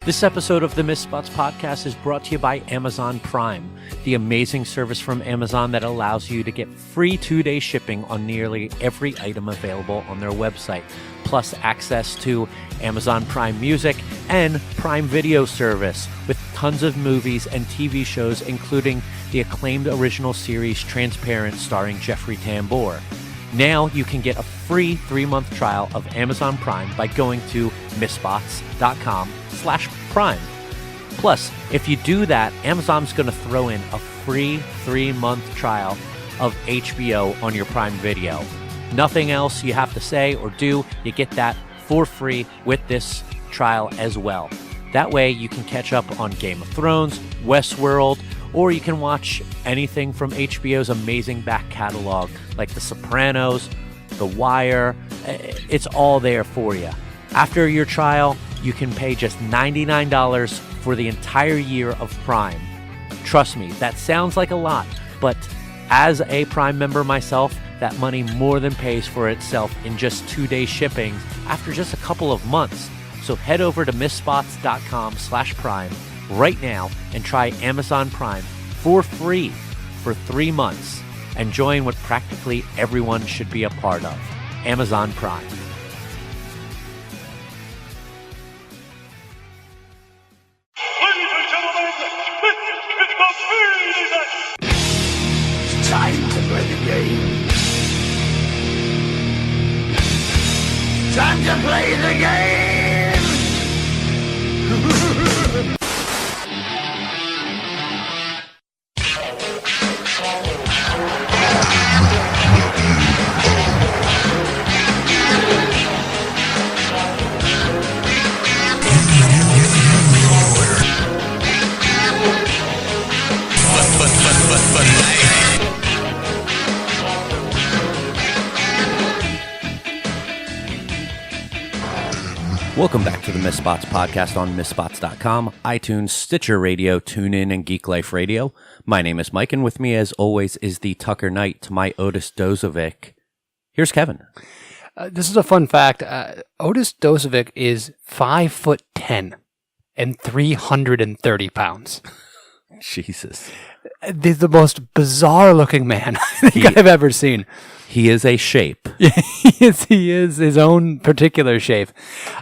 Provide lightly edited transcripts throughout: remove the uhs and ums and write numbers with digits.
This episode of the Miss Spots podcast is brought to you by Amazon Prime, the amazing service from Amazon that allows you to get free 2-day shipping on nearly every item available on their website, plus access to Amazon Prime Music and Prime Video service with tons of movies and TV shows, including the acclaimed original series Transparent starring Jeffrey Tambor. Now you can get a free 3-month trial of Amazon Prime by going to missspots.com/prime. Plus, if you do that, Amazon's going to throw in a free 3-month trial of HBO on your Prime Video. Nothing else you have to say or do. You get that for free with this trial as well. That way you can catch up on Game of Thrones, Westworld, or you can watch anything from HBO's amazing back catalog, like The Sopranos, The Wire. It's all there for you. After your trial, you can pay just $99 for the entire year of Prime. Trust me, that sounds like a lot, but as a Prime member myself, that money more than pays for itself in just 2-day shipping after just a couple of months. So head over to missspots.com/prime right now and try Amazon Prime for free for 3 months and join what practically everyone should be a part of, Amazon Prime. Ladies and gentlemen, it's the main event. It's time to play the game. Time to play the game! Welcome back to the Miss Spots podcast on missspots.com, iTunes, Stitcher Radio, TuneIn, and Geek Life Radio. My name is Mike, and with me, as always, is the Tucker Knight to my Otis Dozovic. Here's Kevin. This is a fun fact. Otis Dozovic is 5'10" and 330 pounds. Jesus. He's the most bizarre-looking man I think I've ever seen. He is a shape. He is his own particular shape.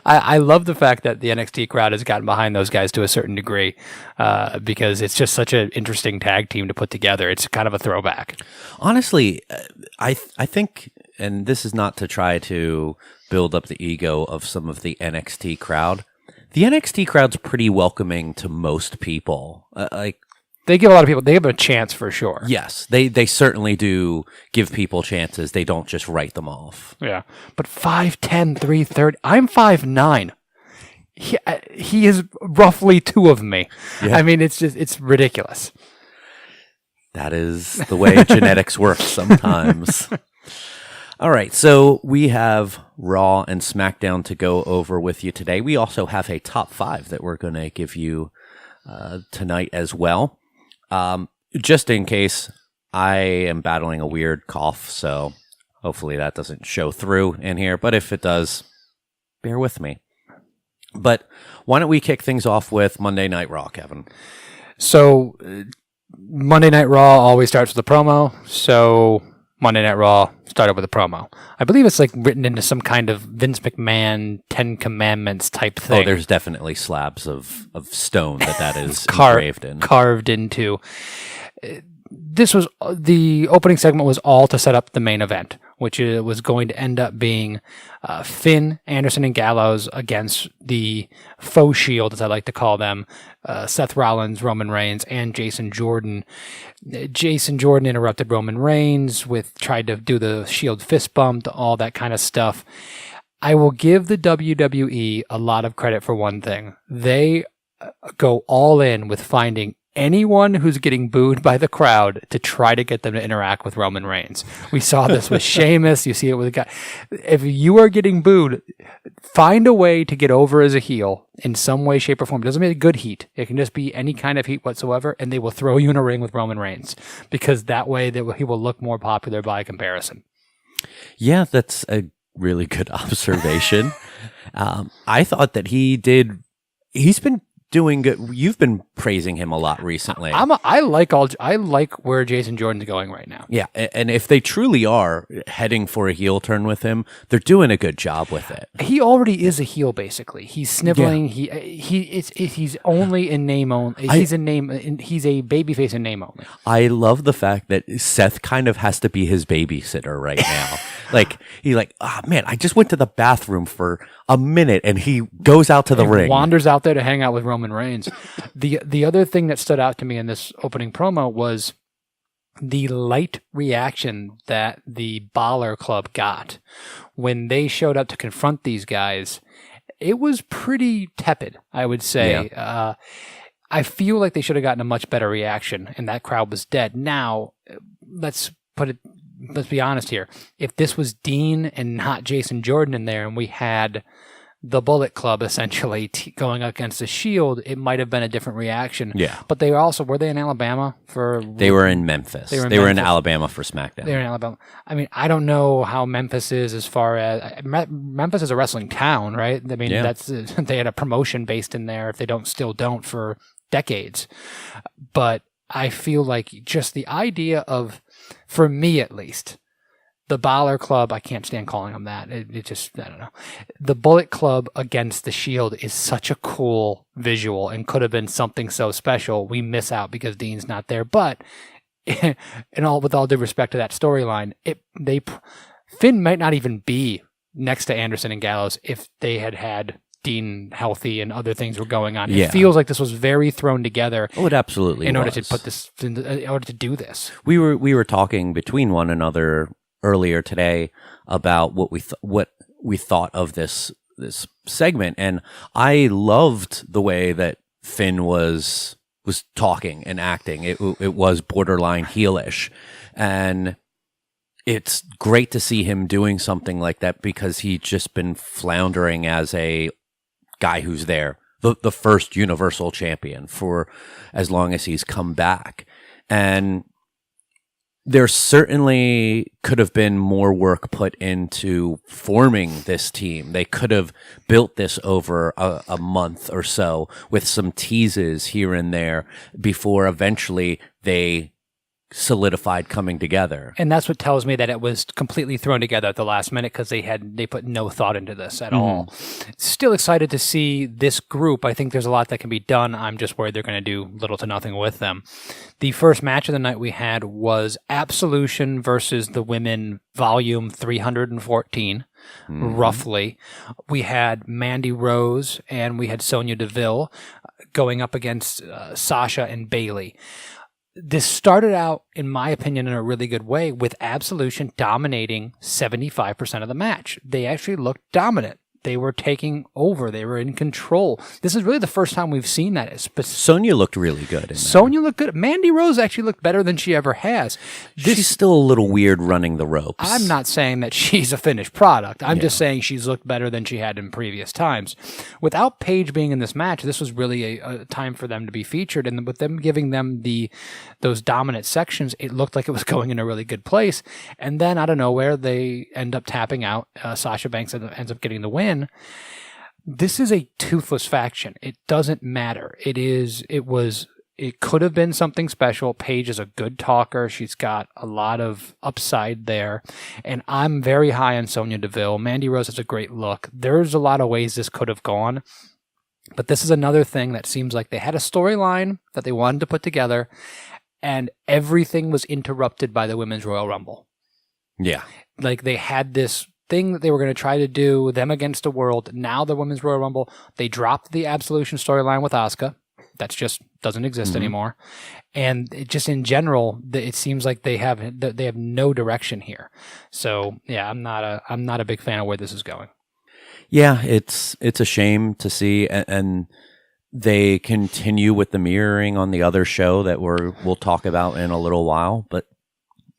I love the fact that the NXT crowd has gotten behind those guys to a certain degree because it's just such an interesting tag team to put together. It's kind of a throwback. Honestly, I think, and this is not to try to build up the ego of some of the NXT crowd, the NXT crowd's pretty welcoming to most people. They give a lot of people, they give them a chance for sure. Yes, they certainly do give people chances. They don't just write them off. Yeah. But 5'10", 330, I'm 5'9". He is roughly 2 of me. Yeah. I mean, it's ridiculous. That is the way genetics work sometimes. All right, so we have Raw and Smackdown to go over with you today. We also have a top 5 that we're going to give you tonight as well. Just in case, I am battling a weird cough, so hopefully that doesn't show through in here. But if it does, bear with me. But why don't we kick things off with Monday Night Raw, Kevin? So Monday Night Raw always starts with a promo. So Monday Night Raw started with a promo. I believe it's like written into some kind of Vince McMahon 10 Commandments type thing. Oh, there's definitely slabs of stone that is engraved in. Carved into. This was the opening segment was all to set up the main event, which was going to end up being Finn, Anderson, and Gallows against the faux Shield, as I like to call them, Seth Rollins, Roman Reigns, and Jason Jordan. Jason Jordan interrupted Roman Reigns tried to do the Shield fist bump, all that kind of stuff. I will give the WWE a lot of credit for one thing. They go all in with finding anyone who's getting booed by the crowd to try to get them to interact with Roman Reigns. We saw this with Sheamus. You see it with a guy. If you are getting booed, find a way to get over as a heel in some way, shape, or form. It doesn't mean good heat. It can just be any kind of heat whatsoever, and they will throw you in a ring with Roman Reigns because that way he will look more popular by comparison. Yeah, that's a really good observation. I thought that he's been doing good. You've been praising him a lot recently. I like where Jason Jordan's going right now. Yeah, and if they truly are heading for a heel turn with him, they're doing a good job with it. He already is a heel, basically. He's sniveling. Yeah. He's only in name only. He's a babyface in name only. I love the fact that Seth kind of has to be his babysitter right now. Man, I just went to the bathroom for a minute, and he goes out to the ring. Wanders out there to hang out with Roman Reigns. The other thing that stood out to me in this opening promo was the light reaction that the Balor Club got when they showed up to confront these guys. It was pretty tepid, I would say. Yeah. I feel like they should have gotten a much better reaction, and that crowd was dead. Now, let's be honest here. If this was Dean and not Jason Jordan in there, and we had the Bullet Club essentially going against the Shield, it might have been a different reaction. Yeah. But they were they in Alabama for? They were in Memphis. They were in Alabama for Smackdown. They were in Alabama. I mean, I don't know how Memphis is as far as Memphis is a wrestling town, right? I mean, they had a promotion based in there. If they still don't for decades, but I feel like just the idea of, for me at least, the Balor Club, I can't stand calling them that. It just, I don't know. The Bullet Club against the Shield is such a cool visual and could have been something so special. We miss out because Dean's not there. But with all due respect to that storyline, Finn might not even be next to Anderson and Gallows if they had Dean healthy and other things were going on. It feels like this was very thrown together. Oh, it absolutely in order to do this. We were talking between one another earlier today about what we thought of this segment, and I loved the way that Finn was talking and acting. It was borderline heelish, and it's great to see him doing something like that because he's just been floundering as a guy who's there, the first Universal Champion for as long as he's come back. And there certainly could have been more work put into forming this team. They could have built this over a month or so with some teases here and there before eventually they solidified coming together. And that's what tells me that it was completely thrown together at the last minute because they put no thought into this at all. Still excited to see this group. I think there's a lot that can be done. I'm just worried they're going to do little to nothing with them. The first match of the night we had was Absolution versus the Women, volume 314. Roughly. We had Mandy Rose and we had Sonya Deville going up against Sasha and Bayley. This started out, in my opinion, in a really good way with Absolution dominating 75% of the match. They actually looked dominant. They were taking over. They were in control. This is really the first time we've seen that. Sonya looked really good. Sonya looked good. Mandy Rose actually looked better than she ever has. She's still a little weird running the ropes. I'm not saying that she's a finished product. I'm just saying she's looked better than she had in previous times. Without Paige being in this match, this was really a time for them to be featured. And with them giving them those dominant sections, it looked like it was going in a really good place. And then out of nowhere, they end up tapping out. Sasha Banks ends up getting the win. This is a toothless faction. It doesn't matter. It could have been something special. Paige is a good talker. She's got a lot of upside there. And I'm very high on Sonya Deville. Mandy Rose has a great look. There's a lot of ways this could have gone. But this is another thing that seems like they had a storyline that they wanted to put together, and everything was interrupted by the Women's Royal Rumble. Yeah. Like they had this thing that they were going to try to do, them against the world. Now the Women's Royal Rumble, they dropped the Absolution storyline with Asuka. That's just doesn't exist anymore. And it just in general, it seems like they have no direction here. So yeah, I'm not a big fan of where this is going. Yeah, it's a shame to see, and they continue with the mirroring on the other show that we'll talk about in a little while. But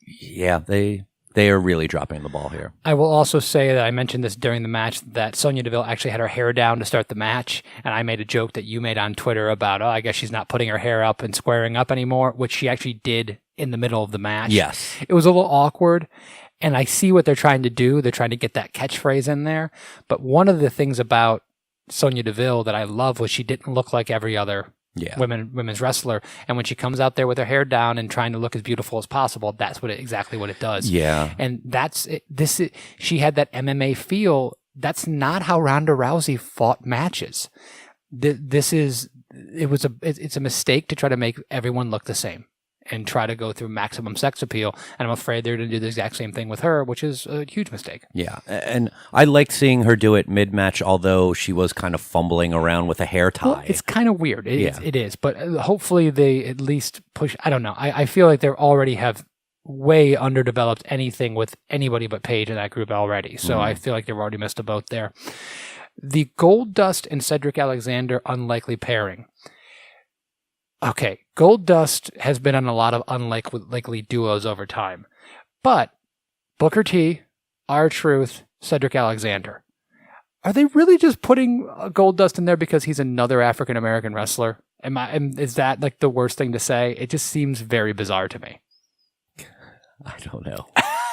yeah, they are really dropping the ball here. I will also say that I mentioned this during the match that Sonya Deville actually had her hair down to start the match, and I made a joke that you made on Twitter about, I guess she's not putting her hair up and squaring up anymore, which she actually did in the middle of the match. Yes. It was a little awkward, and I see what they're trying to do. They're trying to get that catchphrase in there, but one of the things about Sonya Deville that I love was she didn't look like every other women's wrestler. And when she comes out there with her hair down and trying to look as beautiful as possible, that's exactly what it does. Yeah. And she had that MMA feel. That's not how Ronda Rousey fought matches. It's a mistake to try to make everyone look the same and try to go through maximum sex appeal. And I'm afraid they're going to do the exact same thing with her, which is a huge mistake. Yeah. And I liked seeing her do it mid-match, although she was kind of fumbling around with a hair tie. Well, it's kind of weird. It is. But hopefully they at least push. I don't know. I feel like they already have way underdeveloped anything with anybody but Paige in that group already. So I feel like they've already missed a boat there. The Goldust and Cedric Alexander unlikely pairing. Okay, Goldust has been on a lot of unlikely duos over time. But Booker T, R-Truth, Cedric Alexander. Are they really just putting Goldust in there because he's another African-American wrestler? Is that like the worst thing to say? It just seems very bizarre to me. I don't know.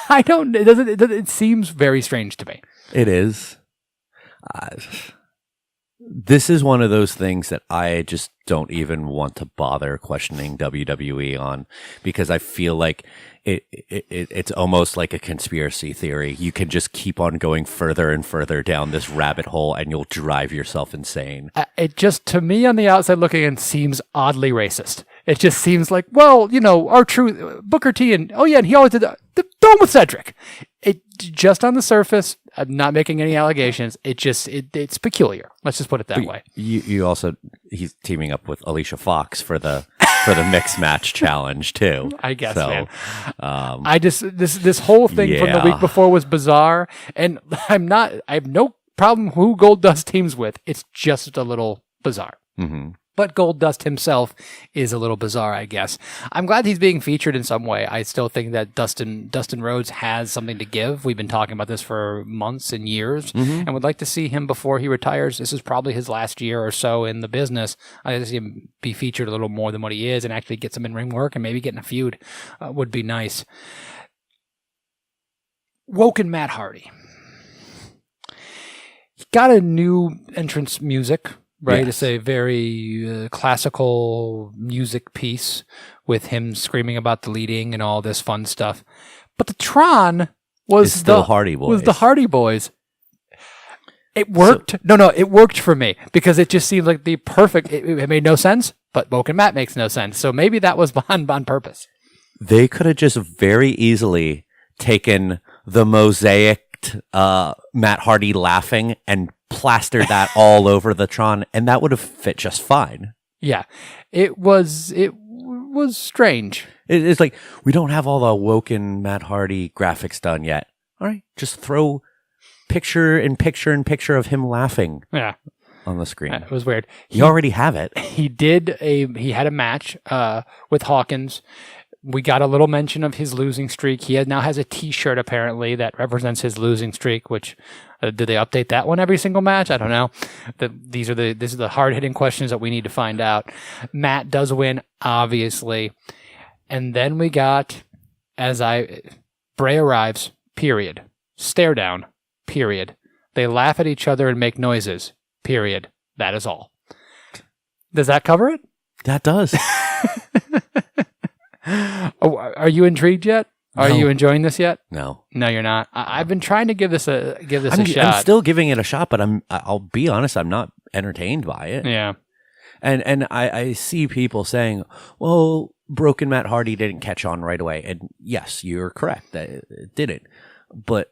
It seems very strange to me. It is. This is one of those things that I just don't even want to bother questioning WWE on, because I feel like it's almost like a conspiracy theory. You can just keep on going further and further down this rabbit hole and you'll drive yourself insane. It just, to me on the outside looking in, seems oddly racist. It just seems like, well, R-Truth, Booker T, and he always did the dome with Cedric. It just on the surface, I'm not making any allegations. It's peculiar. Let's just put it that way. He's teaming up with Alicia Fox for the mixed match challenge too. I guess, man. This whole thing from the week before was bizarre, and I have no problem who Goldust teams with. It's just a little bizarre. Mm-hmm. But Goldust himself is a little bizarre, I guess. I'm glad he's being featured in some way. I still think that Dustin Rhodes has something to give. We've been talking about this for months and years, and would like to see him before he retires. This is probably his last year or so in the business. I'd like to see him be featured a little more than what he is and actually get some in-ring work and maybe get in a feud would be nice. Woken Matt Hardy. He got a new entrance music. Right, It's a very classical music piece with him screaming about deleting and all this fun stuff. But the Tron was the Hardy Boys. Was the Hardy Boys. It worked. It worked for me because it just seemed like the perfect. It made no sense, but Woken Matt makes no sense. So maybe that was on purpose. They could have just very easily taken the mosaicked Matt Hardy laughing and plastered that all over the Tron, and that would have fit just fine. Yeah, it was strange. It's like, we don't have all the Woken Matt Hardy graphics done yet. All right, just throw picture in picture in picture of him laughing. On the screen. It was weird. You already have it. He had a match with Hawkins. We got a little mention of his losing streak. He now has a T-shirt apparently that represents his losing streak. Which do they update that one every single match? I don't know. These are the hard hitting questions that we need to find out. Matt does win, obviously, and then we got Bray arrives. Period. Stare down. Period. They laugh at each other and make noises. Period. That is all. Does that cover it? That does. Oh, are you intrigued yet? Are you enjoying this yet? No, you're not. I've been trying to give this a shot. I'm still giving it a shot, but I'll be honest, I'm not entertained by it. Yeah, and I see people saying, "Well, Broken Matt Hardy didn't catch on right away," and yes, you're correct that it didn't. But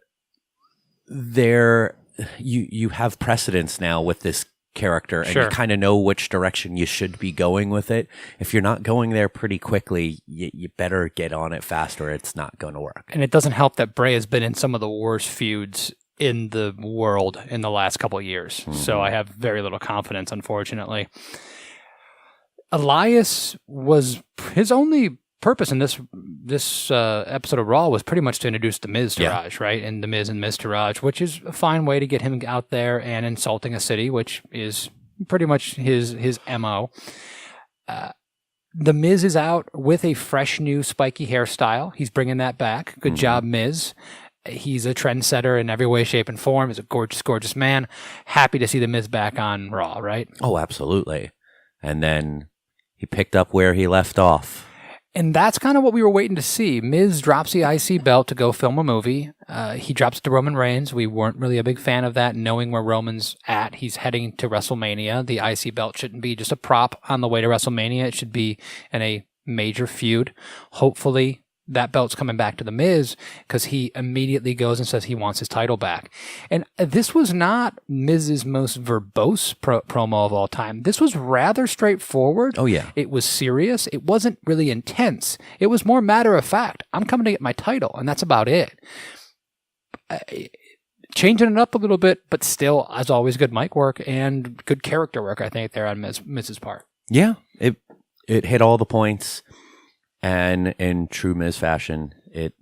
you have precedence now with this character, and you kind of know which direction you should be going with it. If you're not going there pretty quickly, you better get on it fast or it's not going to work. And it doesn't help that Bray has been in some of the worst feuds in the world in the last couple of years. Mm-hmm. So I have very little confidence, unfortunately. Elias was his only purpose in this episode of Raw was pretty much to introduce The Miz to Raj, right? And The Miz and Miz to Raj, which is a fine way to get him out there and insulting a city, which is pretty much his MO. The Miz is out with a fresh new spiky hairstyle. He's bringing that back. Good job, Miz. He's a trendsetter in every way, shape, and form. He's a gorgeous, gorgeous man. Happy to see The Miz back on Raw, right? Oh, absolutely. And then he picked up where he left off. And that's kind of what we were waiting to see. Miz drops the IC belt to go film a movie. He drops it to Roman Reigns. We weren't really a big fan of that, knowing where Roman's at. He's heading to WrestleMania. The IC belt shouldn't be just a prop on the way to WrestleMania. It should be in a major feud. Hopefully, that belt's coming back to The Miz because he immediately goes and says he wants his title back. And this was not Miz's most verbose promo of all time. This was rather straightforward. Oh, yeah. It was serious. It wasn't really intense. It was more matter of fact. I'm coming to get my title, and that's about it. Changing it up a little bit, but still, as always, good mic work and good character work, I think, there on Miz's part. Yeah, it hit all the points. And in true Miz fashion, it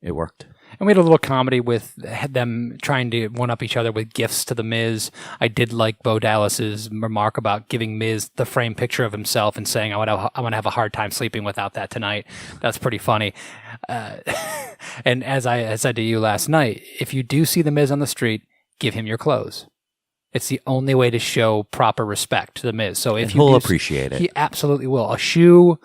worked. And we had a little comedy with them trying to one-up each other with gifts to The Miz. I did like Bo Dallas's remark about giving Miz the framed picture of himself and saying, I'm going to have a hard time sleeping without that tonight. That's pretty funny. And as I said to you last night, if you do see The Miz on the street, give him your clothes. It's the only way to show proper respect to The Miz. So if he'll appreciate it. He absolutely will. A shoe,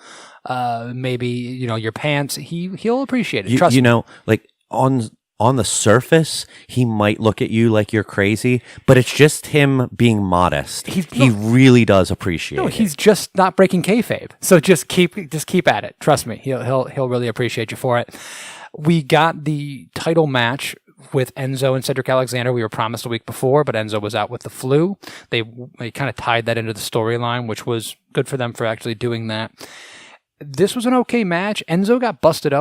maybe, your pants, he'll appreciate it. Trust me. Like on the surface, he might look at you like you're crazy, but it's just him being modest. He really does appreciate it. He's just not breaking kayfabe. So just keep at it. Trust me. He'll really appreciate you for it. We got the title match with Enzo and Cedric Alexander. We were promised a week before, but Enzo was out with the flu. They kind of tied that into the storyline, which was good for them for actually doing that. This was an okay match. Enzo got busted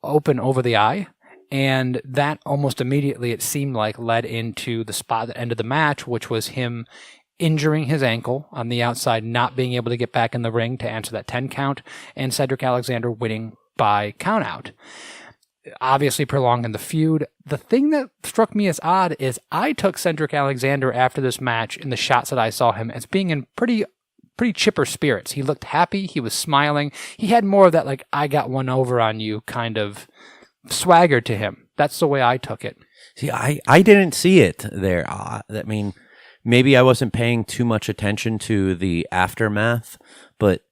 open over the eye, and that almost immediately, it seemed like, led into the spot that ended the match, which was him injuring his ankle on the outside, not being able to get back in the ring to answer that 10 count, and Cedric Alexander winning by countout. Obviously prolonging the feud. The thing that struck me as odd is I took Cedric Alexander after this match in the shots that I saw him as being in pretty chipper spirits. He looked happy. He was smiling. He had more of that, like, I got one over on you kind of swagger to him. That's the way I took it. See, I didn't see it there. I mean, maybe I wasn't paying too much attention to the aftermath, but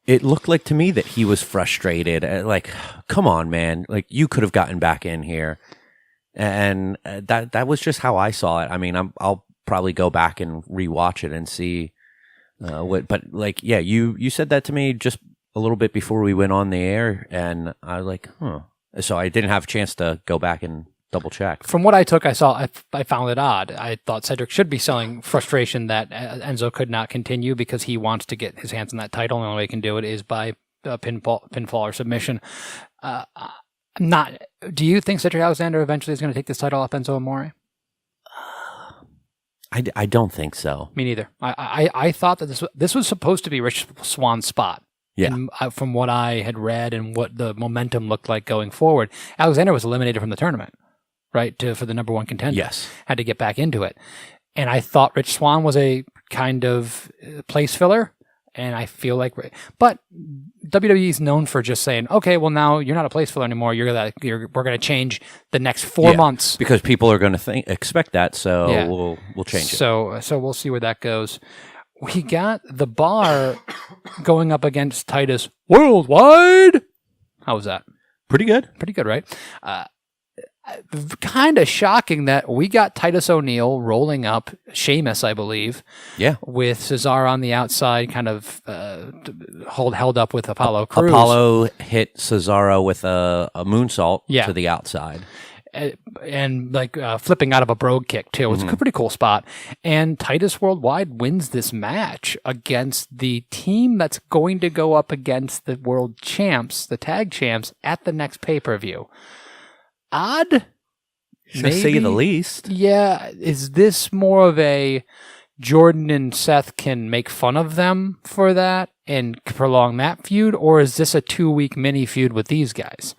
it looked like to me that he was frustrated. Like, come on, man. Like, you could have gotten back in here. And that was just how I saw it. I mean, I'll probably go back and rewatch it and see but like, yeah, you said that to me just a little bit before we went on the air, and I was like, So I didn't have a chance to go back and double check. From what I took, I found it odd. I thought Cedric should be selling frustration that Enzo could not continue because he wants to get his hands on that title, and the only way he can do it is by pinfall or submission. Do you think Cedric Alexander eventually is going to take this title off Enzo Amore? I don't think so. Me neither. I thought that this was supposed to be Rich Swann's spot. Yeah. And, from what I had read and what the momentum looked like going forward, Alexander was eliminated from the tournament, right, for the number one contender. Yes. Had to get back into it. And I thought Rich Swann was a kind of place filler. And I feel like, but WWE is known for just saying, okay, well, now you're not a place filler anymore. We're going to change the next 4 months because people are going to expect that. So we'll change it. So we'll see where that goes. We got the Bar going up against Titus Worldwide. How was that? Pretty good. Pretty good, right? Kind of shocking that we got Titus O'Neil rolling up Sheamus, I believe. Yeah. With Cesaro on the outside, kind of held up with Apollo Crews. Apollo hit Cesaro with a moonsault to the outside. And like flipping out of a brogue kick, too. It was a pretty cool spot. And Titus Worldwide wins this match against the team that's going to go up against the world champs, the tag champs, at the next pay-per-view. Odd, to say the least. Yeah, is this more of a Jordan and Seth can make fun of them for that and prolong that feud, or is this a 2-week mini feud with these guys?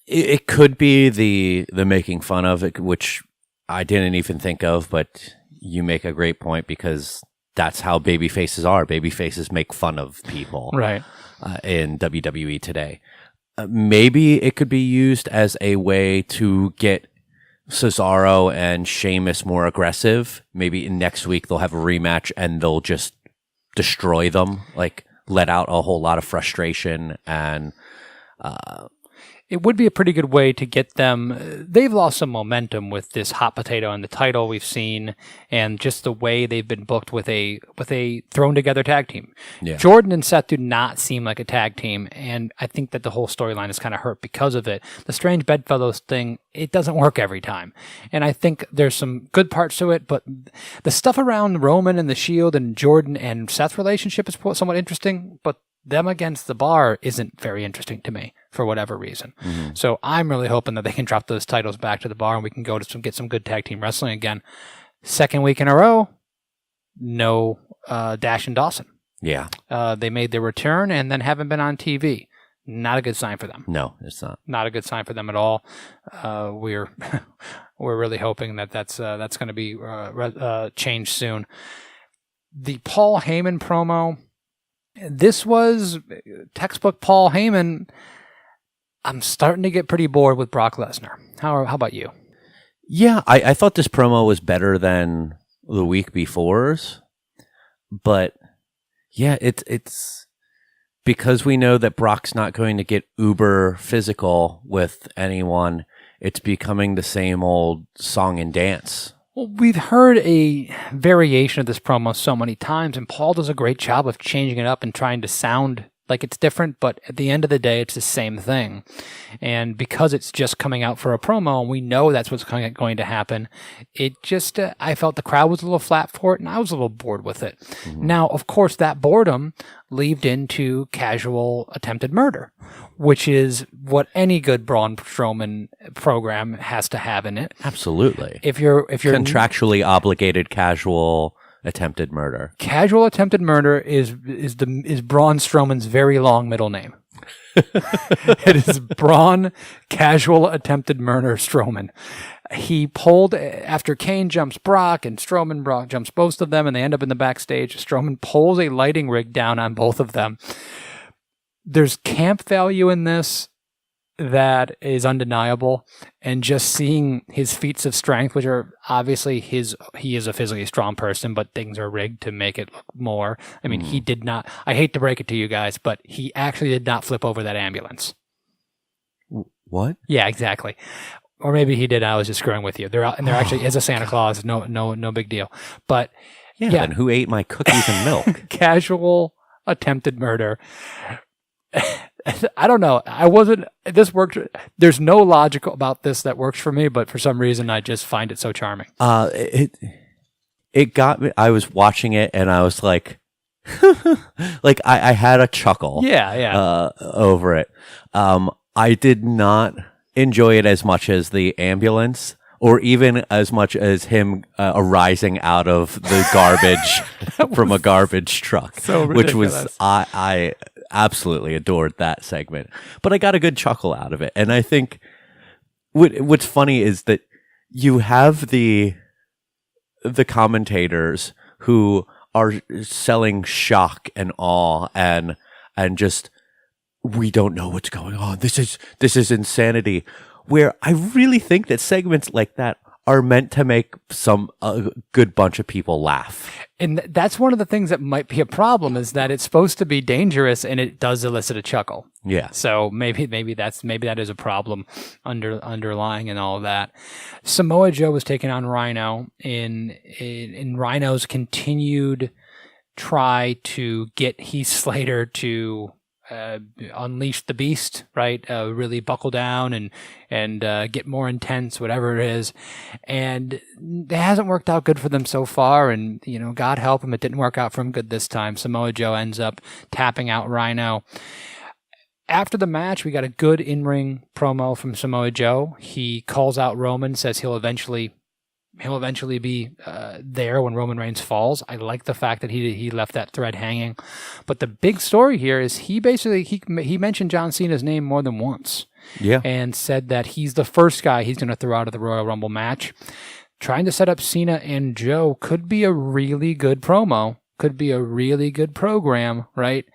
It could be the making fun of it, which I didn't even think of, but you make a great point because that's how baby faces are. Baby faces make fun of people, right? In WWE today. maybe it could be used as a way to get Cesaro and Sheamus more aggressive. Maybe next week they'll have a rematch and they'll just destroy them, like let out a whole lot of frustration. And it would be a pretty good way to get them. They've lost some momentum with this hot potato in the title we've seen, and just the way they've been booked with a thrown together tag team. Yeah. Jordan and Seth do not seem like a tag team, and I think that the whole storyline is kind of hurt because of it. The Strange Bedfellows thing, it doesn't work every time, and I think there's some good parts to it, but the stuff around Roman and the Shield and Jordan and Seth relationship is somewhat interesting, but them against the Bar isn't very interesting to me for whatever reason. Mm-hmm. So I'm really hoping that they can drop those titles back to the Bar and we can go to get some good tag team wrestling again. Second week in a row, no Dash and Dawson. yeah, They made their return and then haven't been on TV. Not a good sign for them. no, it's not. Not a good sign for them at all. We're really hoping that that's going to be changed soon. The Paul Heyman promo. This was textbook Paul Heyman. I'm starting to get pretty bored with Brock Lesnar. How about you? Yeah, I thought this promo was better than the week before's, but yeah, it's because we know that Brock's not going to get uber physical with anyone. It's becoming the same old song and dance. Well, we've heard a variation of this promo so many times, and Paul does a great job of changing it up and trying to sound like it's different, but at the end of the day, it's the same thing. And because it's just coming out for a promo, and we know that's what's going to happen, it just, I felt the crowd was a little flat for it, and I was a little bored with it. Mm-hmm. Now, of course, that boredom leaded into casual attempted murder, which is what any good Braun Strowman program has to have in it. Absolutely. If you're contractually obligated casual attempted murder. Casual attempted murder is Braun Strowman's very long middle name. It is Braun Casual Attempted Murder Strowman. He pulled after Kane jumps Brock and Brock jumps both of them, and they end up in the backstage. Strowman pulls a lighting rig down on both of them. There's camp value in this that is undeniable, and just seeing his feats of strength, which are obviously he is a physically strong person, but things are rigged to make it look more. I mean, he did not, I hate to break it to you guys, but he actually did not flip over that ambulance. What? Yeah, exactly. Or maybe he did. I was just screwing with you. There actually is a Santa Claus. No big deal. But yeah. And who ate my cookies and milk? Casual attempted murder. I don't know. This worked. There's no logic about this that works for me, but for some reason I just find it so charming. It got me. I was watching it and I was like, like I had a chuckle. Yeah. Over it. I did not enjoy it as much as the ambulance, or even as much as him arising out of the garbage from a garbage truck, which was I absolutely adored that segment. But I got a good chuckle out of it, and I think what's funny is that you have the commentators who are selling shock and awe and just, we don't know what's going on. This is insanity. Where I really think that segments like that are meant to make a good bunch of people laugh. And that's one of the things that might be a problem, is that it's supposed to be dangerous and it does elicit a chuckle. Yeah. So maybe that is a problem underlying and all of that. Samoa Joe was taking on Rhino in Rhino's continued try to get Heath Slater to unleash the beast, right? Really buckle down and get more intense, whatever it is. And it hasn't worked out good for them so far. And, God help him, it didn't work out for him good this time. Samoa Joe ends up tapping out Rhino. After the match, we got a good in-ring promo from Samoa Joe. He calls out Roman, says he'll eventually be there when Roman Reigns falls. I like the fact that he left that thread hanging. But the big story here is he mentioned John Cena's name more than once. Yeah. And said that he's the first guy he's going to throw out of the Royal Rumble match. Trying to set up Cena and Joe could be a really good promo. Could be a really good program, right?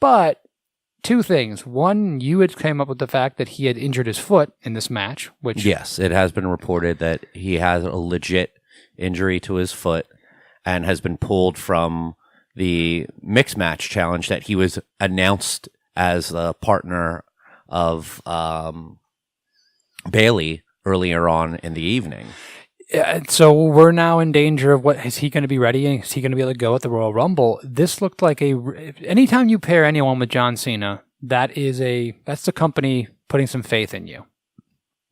But two things. One, you had came up with the fact that he had injured his foot in this match, which... Yes, it has been reported that he has a legit injury to his foot and has been pulled from the mixed match challenge that he was announced as a partner of Bailey earlier on in the evening. So we're now in danger of is he going to be ready? Is he going to be able to go at the Royal Rumble? This looked like anytime you pair anyone with John Cena, that's the company putting some faith in you.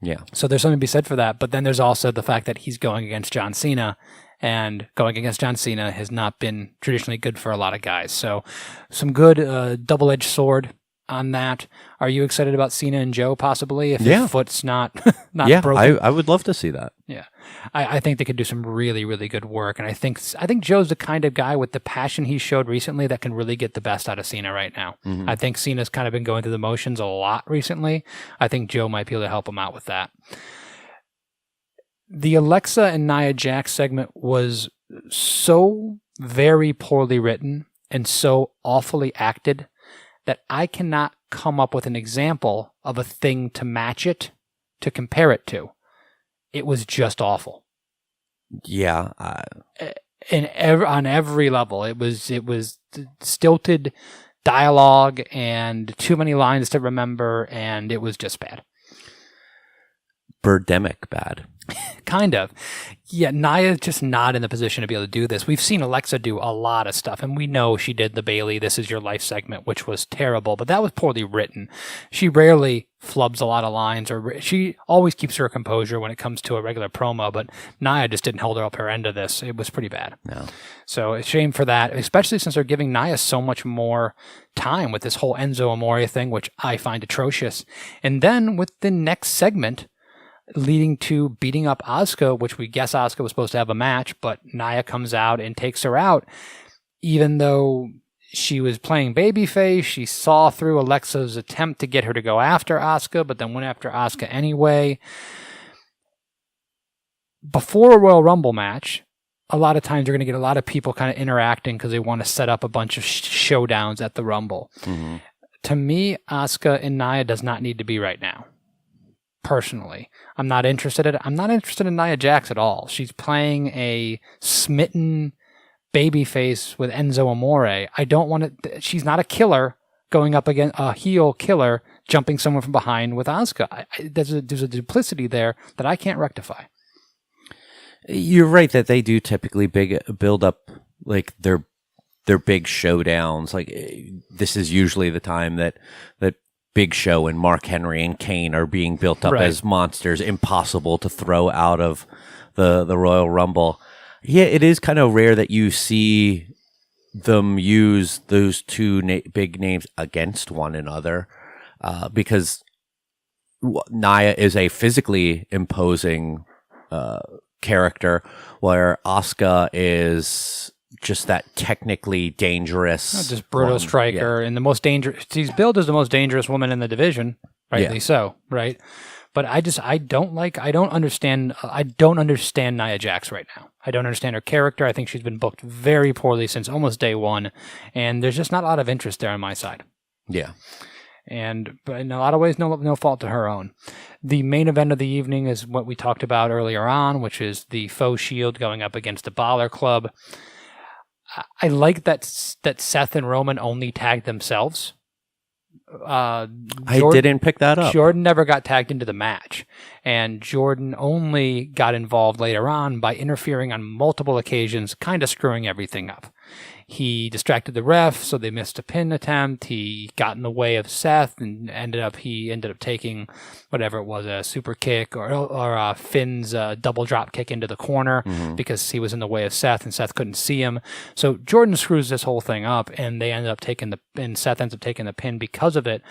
Yeah. So there's something to be said for that. But then there's also the fact that he's going against John Cena, and going against John Cena has not been traditionally good for a lot of guys. So some good double-edged sword on that. Are you excited about Cena and Joe possibly if his foot's not broken? I would love to see that. Yeah. I think they could do some really, really good work. And I think Joe's the kind of guy with the passion he showed recently that can really get the best out of Cena right now. Mm-hmm. I think Cena's kind of been going through the motions a lot recently. I think Joe might be able to help him out with that. The Alexa and Nia Jax segment was so very poorly written and so awfully acted that I cannot come up with an example of a thing to match it, to compare it to. It was just awful. Yeah. On every level. It was stilted dialogue and too many lines to remember, and it was just bad. Birdemic bad. Kind of. Yeah, Nia's just not in the position to be able to do this. We've seen Alexa do a lot of stuff, and we know she did the Bailey This Is Your Life segment, which was terrible, but that was poorly written. She rarely flubs a lot of lines, or she always keeps her composure when it comes to a regular promo, but Nia just didn't hold her up her end of this. It was pretty bad. No. So it's a shame for that, especially since they're giving Nia so much more time with this whole Enzo Amore thing, which I find atrocious. And then with the next segment, leading to beating up Asuka, which we guess Asuka was supposed to have a match, but Nia comes out and takes her out. Even though she was playing babyface, she saw through Alexa's attempt to get her to go after Asuka, but then went after Asuka anyway. Before a Royal Rumble match, a lot of times you're going to get a lot of people kind of interacting because they want to set up a bunch of showdowns at the Rumble. Mm-hmm. To me, Asuka and Nia does not need to be right now. Personally, I'm not interested in Nia Jax at all. She's playing a smitten babyface with Enzo Amore. I don't want to. She's not a killer going up against a heel killer, jumping someone from behind with Asuka. There's a duplicity there that I can't rectify. You're right that they do typically build up like their big showdowns. Like this is usually the time that Big Show and Mark Henry and Kane are being built up as monsters, impossible to throw out of the Royal Rumble. Yeah, it is kind of rare that you see them use those two big names against one another because Nia is a physically imposing character, where Asuka is just that technically dangerous, just brutal striker, and the most dangerous. She's billed as the most dangerous woman in the division, rightly so, right? But I don't understand Nia Jax right now. I don't understand her character. I think she's been booked very poorly since almost day one, and there's just not a lot of interest there on my side. Yeah. But in a lot of ways, no fault to her own. The main event of the evening is what we talked about earlier on, which is the Faux Shield going up against the Balor Club. I like that Seth and Roman only tagged themselves. I didn't pick that up. Jordan never got tagged into the match, and Jordan only got involved later on by interfering on multiple occasions, kind of screwing everything up. He distracted the ref, so they missed a pin attempt. He got in the way of Seth, and ended up taking whatever it was, a super kick or Finn's double drop kick into the corner because he was in the way of Seth, and Seth couldn't see him. So Jordan screws this whole thing up, and Seth ends up taking the pin because of it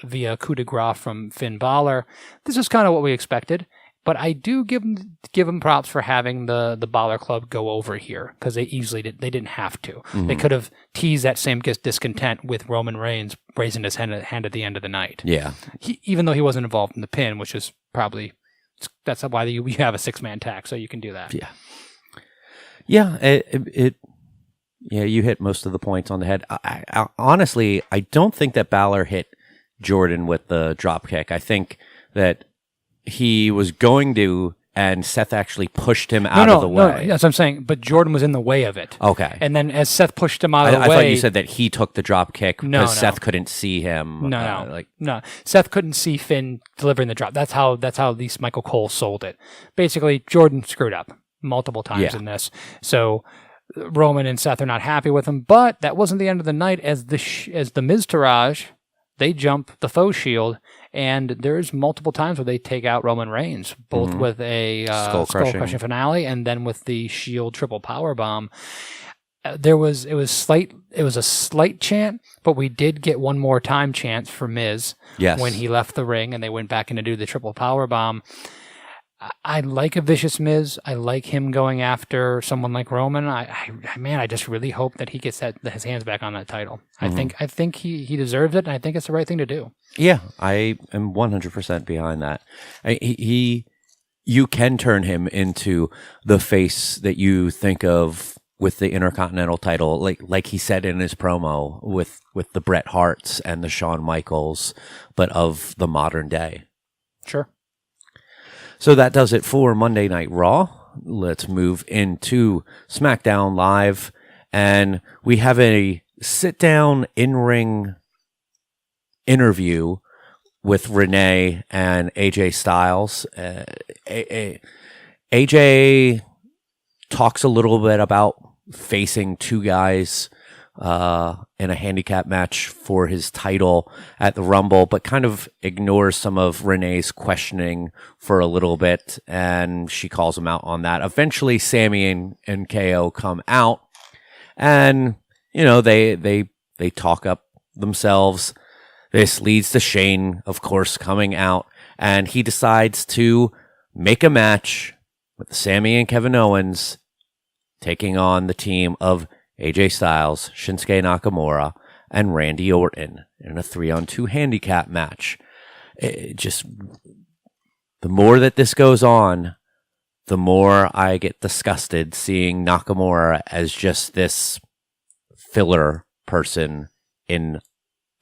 via coup de grace from Finn Balor. This is kind of what we expected. But I do give them props for having the Balor Club go over here, because they didn't have to. Mm-hmm. They could have teased that same discontent with Roman Reigns raising his hand at the end of the night. Yeah, even though he wasn't involved in the pin, which is probably that's why you have a 6-man tag, so you can do that. Yeah, yeah. Yeah, you hit most of the points on the head. Honestly, I don't think that Balor hit Jordan with the drop kick. I think that he was going to, and Seth actually pushed him out of the way. No, that's what I'm saying. But Jordan was in the way of it. Okay. And then as Seth pushed him out of the way... I thought you said that he took the drop kick because No. Seth couldn't see him. No. Seth couldn't see Finn delivering the drop. That's how at least Michael Cole sold it. Basically, Jordan screwed up multiple times in this. So Roman and Seth are not happy with him. But that wasn't the end of the night as the Miz Taraj, they jump the faux shield, and there's multiple times where they take out Roman Reigns, both with a skull-crushing finale and then with the Shield triple power bomb. It was a slight chant, but we did get one more time chance for Miz when he left the ring and they went back in to do the triple power bomb. I like a vicious Miz. I like him going after someone like Roman. I just really hope that he gets his hands back on that title. I think he deserves it, and I think it's the right thing to do. Yeah, I am 100% behind that. You can turn him into the face that you think of with the Intercontinental title, like he said in his promo with the Bret Harts and the Shawn Michaels, but of the modern day. Sure. So that does it for Monday Night Raw. Let's move into SmackDown Live. And we have a sit-down in-ring interview with Renee and AJ Styles. AJ talks a little bit about facing two guys in a handicap match for his title at the Rumble, but kind of ignores some of Renee's questioning for a little bit, and she calls him out on that. Eventually, Sammy and KO come out, and they talk up themselves. This leads to Shane, of course, coming out, and he decides to make a match with Sammy and Kevin Owens taking on the team of AJ Styles, Shinsuke Nakamura, and Randy Orton in a 3-on-2 handicap match. The more that this goes on, the more I get disgusted seeing Nakamura as just this filler person in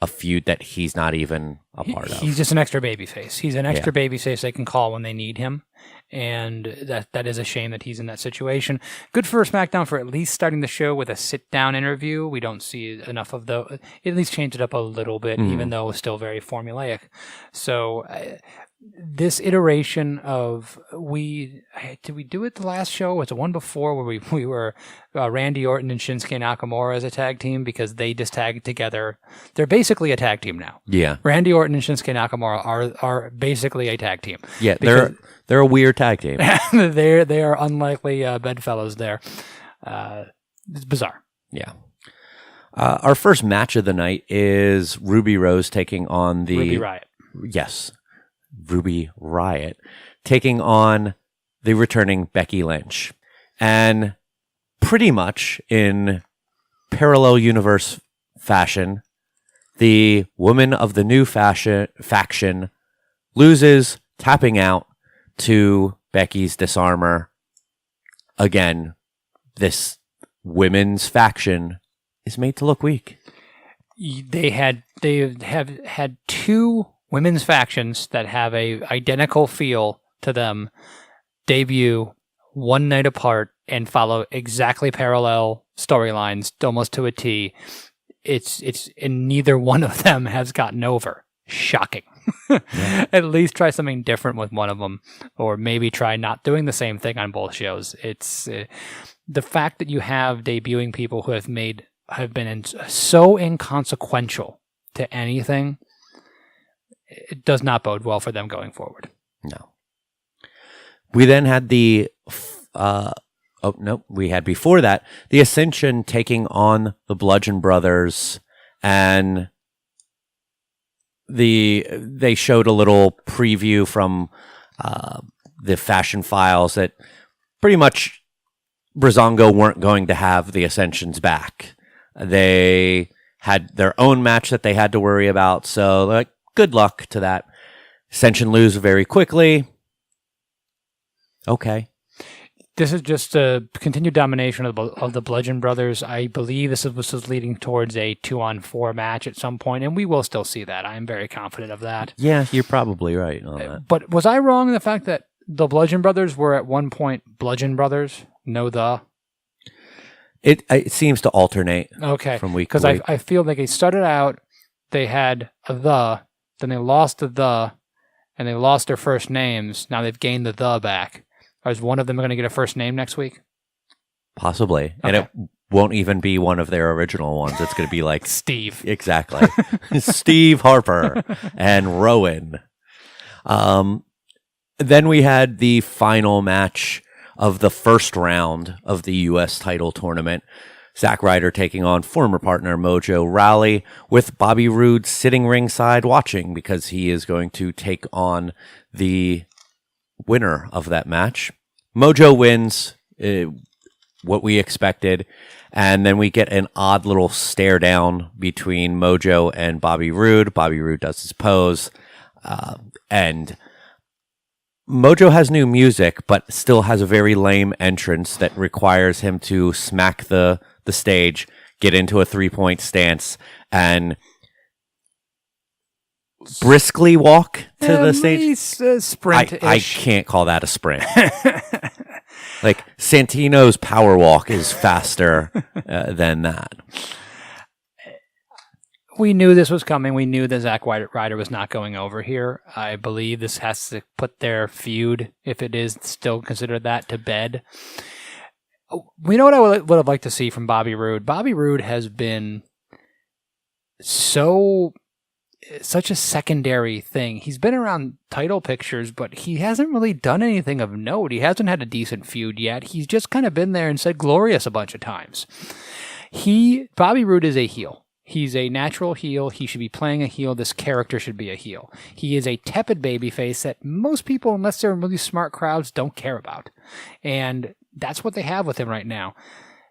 a feud that he's not even a part of. He's just an extra babyface. He's an extra babyface they can call when they need him. And that is a shame that he's in that situation. Good for SmackDown for at least starting the show with a sit-down interview. We don't see enough of it at least changed it up a little bit, even though it's still very formulaic. So this iteration of did we do it the last show? Was it one before where we were Randy Orton and Shinsuke Nakamura as a tag team because they just tagged together? They're basically a tag team now. Yeah, Randy Orton and Shinsuke Nakamura are basically a tag team. Yeah, they're a weird tag team. they are unlikely bedfellows there. It's bizarre. Yeah. Our first match of the night is Ruby Rose taking on the Ruby Riott. Yes. Ruby Riott taking on the returning Becky Lynch. And pretty much in parallel universe fashion, the woman of the new faction loses, tapping out to Becky's disarmor. Again, this women's faction is made to look weak. They have had two women's factions that have a identical feel to them debut one night apart and follow exactly parallel storylines almost to a T. And neither one of them has gotten over. Shocking. Yeah. At least try something different with one of them, or maybe try not doing the same thing on both shows. It's the fact that you have debuting people who have been so inconsequential to anything. It does not bode well for them going forward. No. We then had we had before that the Ascension taking on the Bludgeon Brothers, and they showed a little preview from the Fashion Files that pretty much Breezango weren't going to have the Ascension's back. They had their own match that they had to worry about, so good luck to that. Ascension lose very quickly. Okay. This is just a continued domination of the Bludgeon Brothers. I believe this is leading towards a 2-on-4 match at some point, and we will still see that. I am very confident of that. Yeah, you're probably right on that. But was I wrong in the fact that the Bludgeon Brothers were at one point Bludgeon Brothers? No, the? It seems to alternate. Okay. From week to week. week. Because I feel like they started out, they had a the, then they lost the, and they lost their first names. Now they've gained the back. Is one of them going to get a first name next week? Possibly. Okay. And it won't even be one of their original ones. It's going to be like... Steve. Exactly. Steve Harper and Rowan. Then we had the final match of the first round of the U.S. title tournament. Zack Ryder taking on former partner Mojo Rawley, with Bobby Roode sitting ringside watching because he is going to take on the winner of that match. Mojo wins, what we expected, and then we get an odd little stare down between Mojo and Bobby Roode. Bobby Roode does his pose, and Mojo has new music, but still has a very lame entrance that requires him to smack the stage, get into a 3-point stance, and briskly walk to the stage. Sprint-ish. I can't call that a sprint. Like, Santino's power walk is faster than that. We knew this was coming. We knew that Zack Ryder was not going over here. I believe this has to put their feud, if it is still considered that, to bed. We know what I would have liked to see from Bobby Roode. Bobby Roode has been such a secondary thing. He's been around title pictures, but he hasn't really done anything of note. He hasn't had a decent feud yet. He's just kind of been there and said glorious a bunch of times. Bobby Roode is a heel. He's a natural heel. He should be playing a heel. This character should be a heel. He is a tepid babyface that most people, unless they're in really smart crowds, don't care about. And that's what they have with him right now.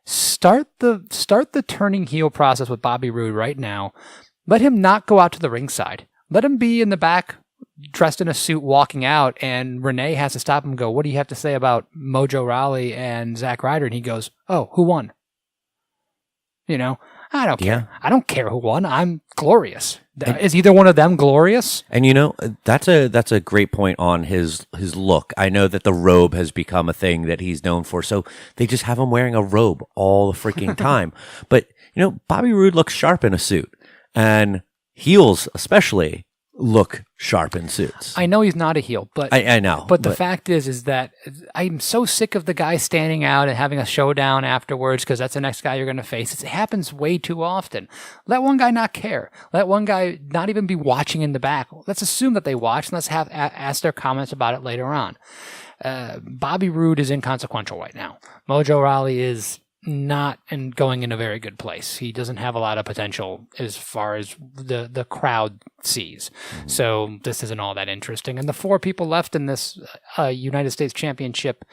Start the turning heel process with Bobby Roode right now. Let him not go out to the ringside. Let him be in the back, dressed in a suit, walking out, and Renee has to stop him and go, "What do you have to say about Mojo Rawley and Zack Ryder?" And he goes, "Oh, who won?" You know, I don't care. I don't care who won. I'm glorious. Is either one of them glorious? And you know, that's a great point on his look. I know that the robe has become a thing that he's known for, so they just have him wearing a robe all the freaking time. But you know, Bobby Roode looks sharp in a suit. And heels, especially, look sharp in suits. I know he's not a heel, but I know. But the fact is that I'm so sick of the guy standing out and having a showdown afterwards because that's the next guy you're going to face. It happens way too often. Let one guy not care. Let one guy not even be watching in the back. Let's assume that they watch and let's ask their comments about it later on. Bobby Roode is inconsequential right now. Mojo Rawley is not going in a very good place. He doesn't have a lot of potential as far as the crowd sees. So this isn't all that interesting. And the 4 people left in this United States Championship,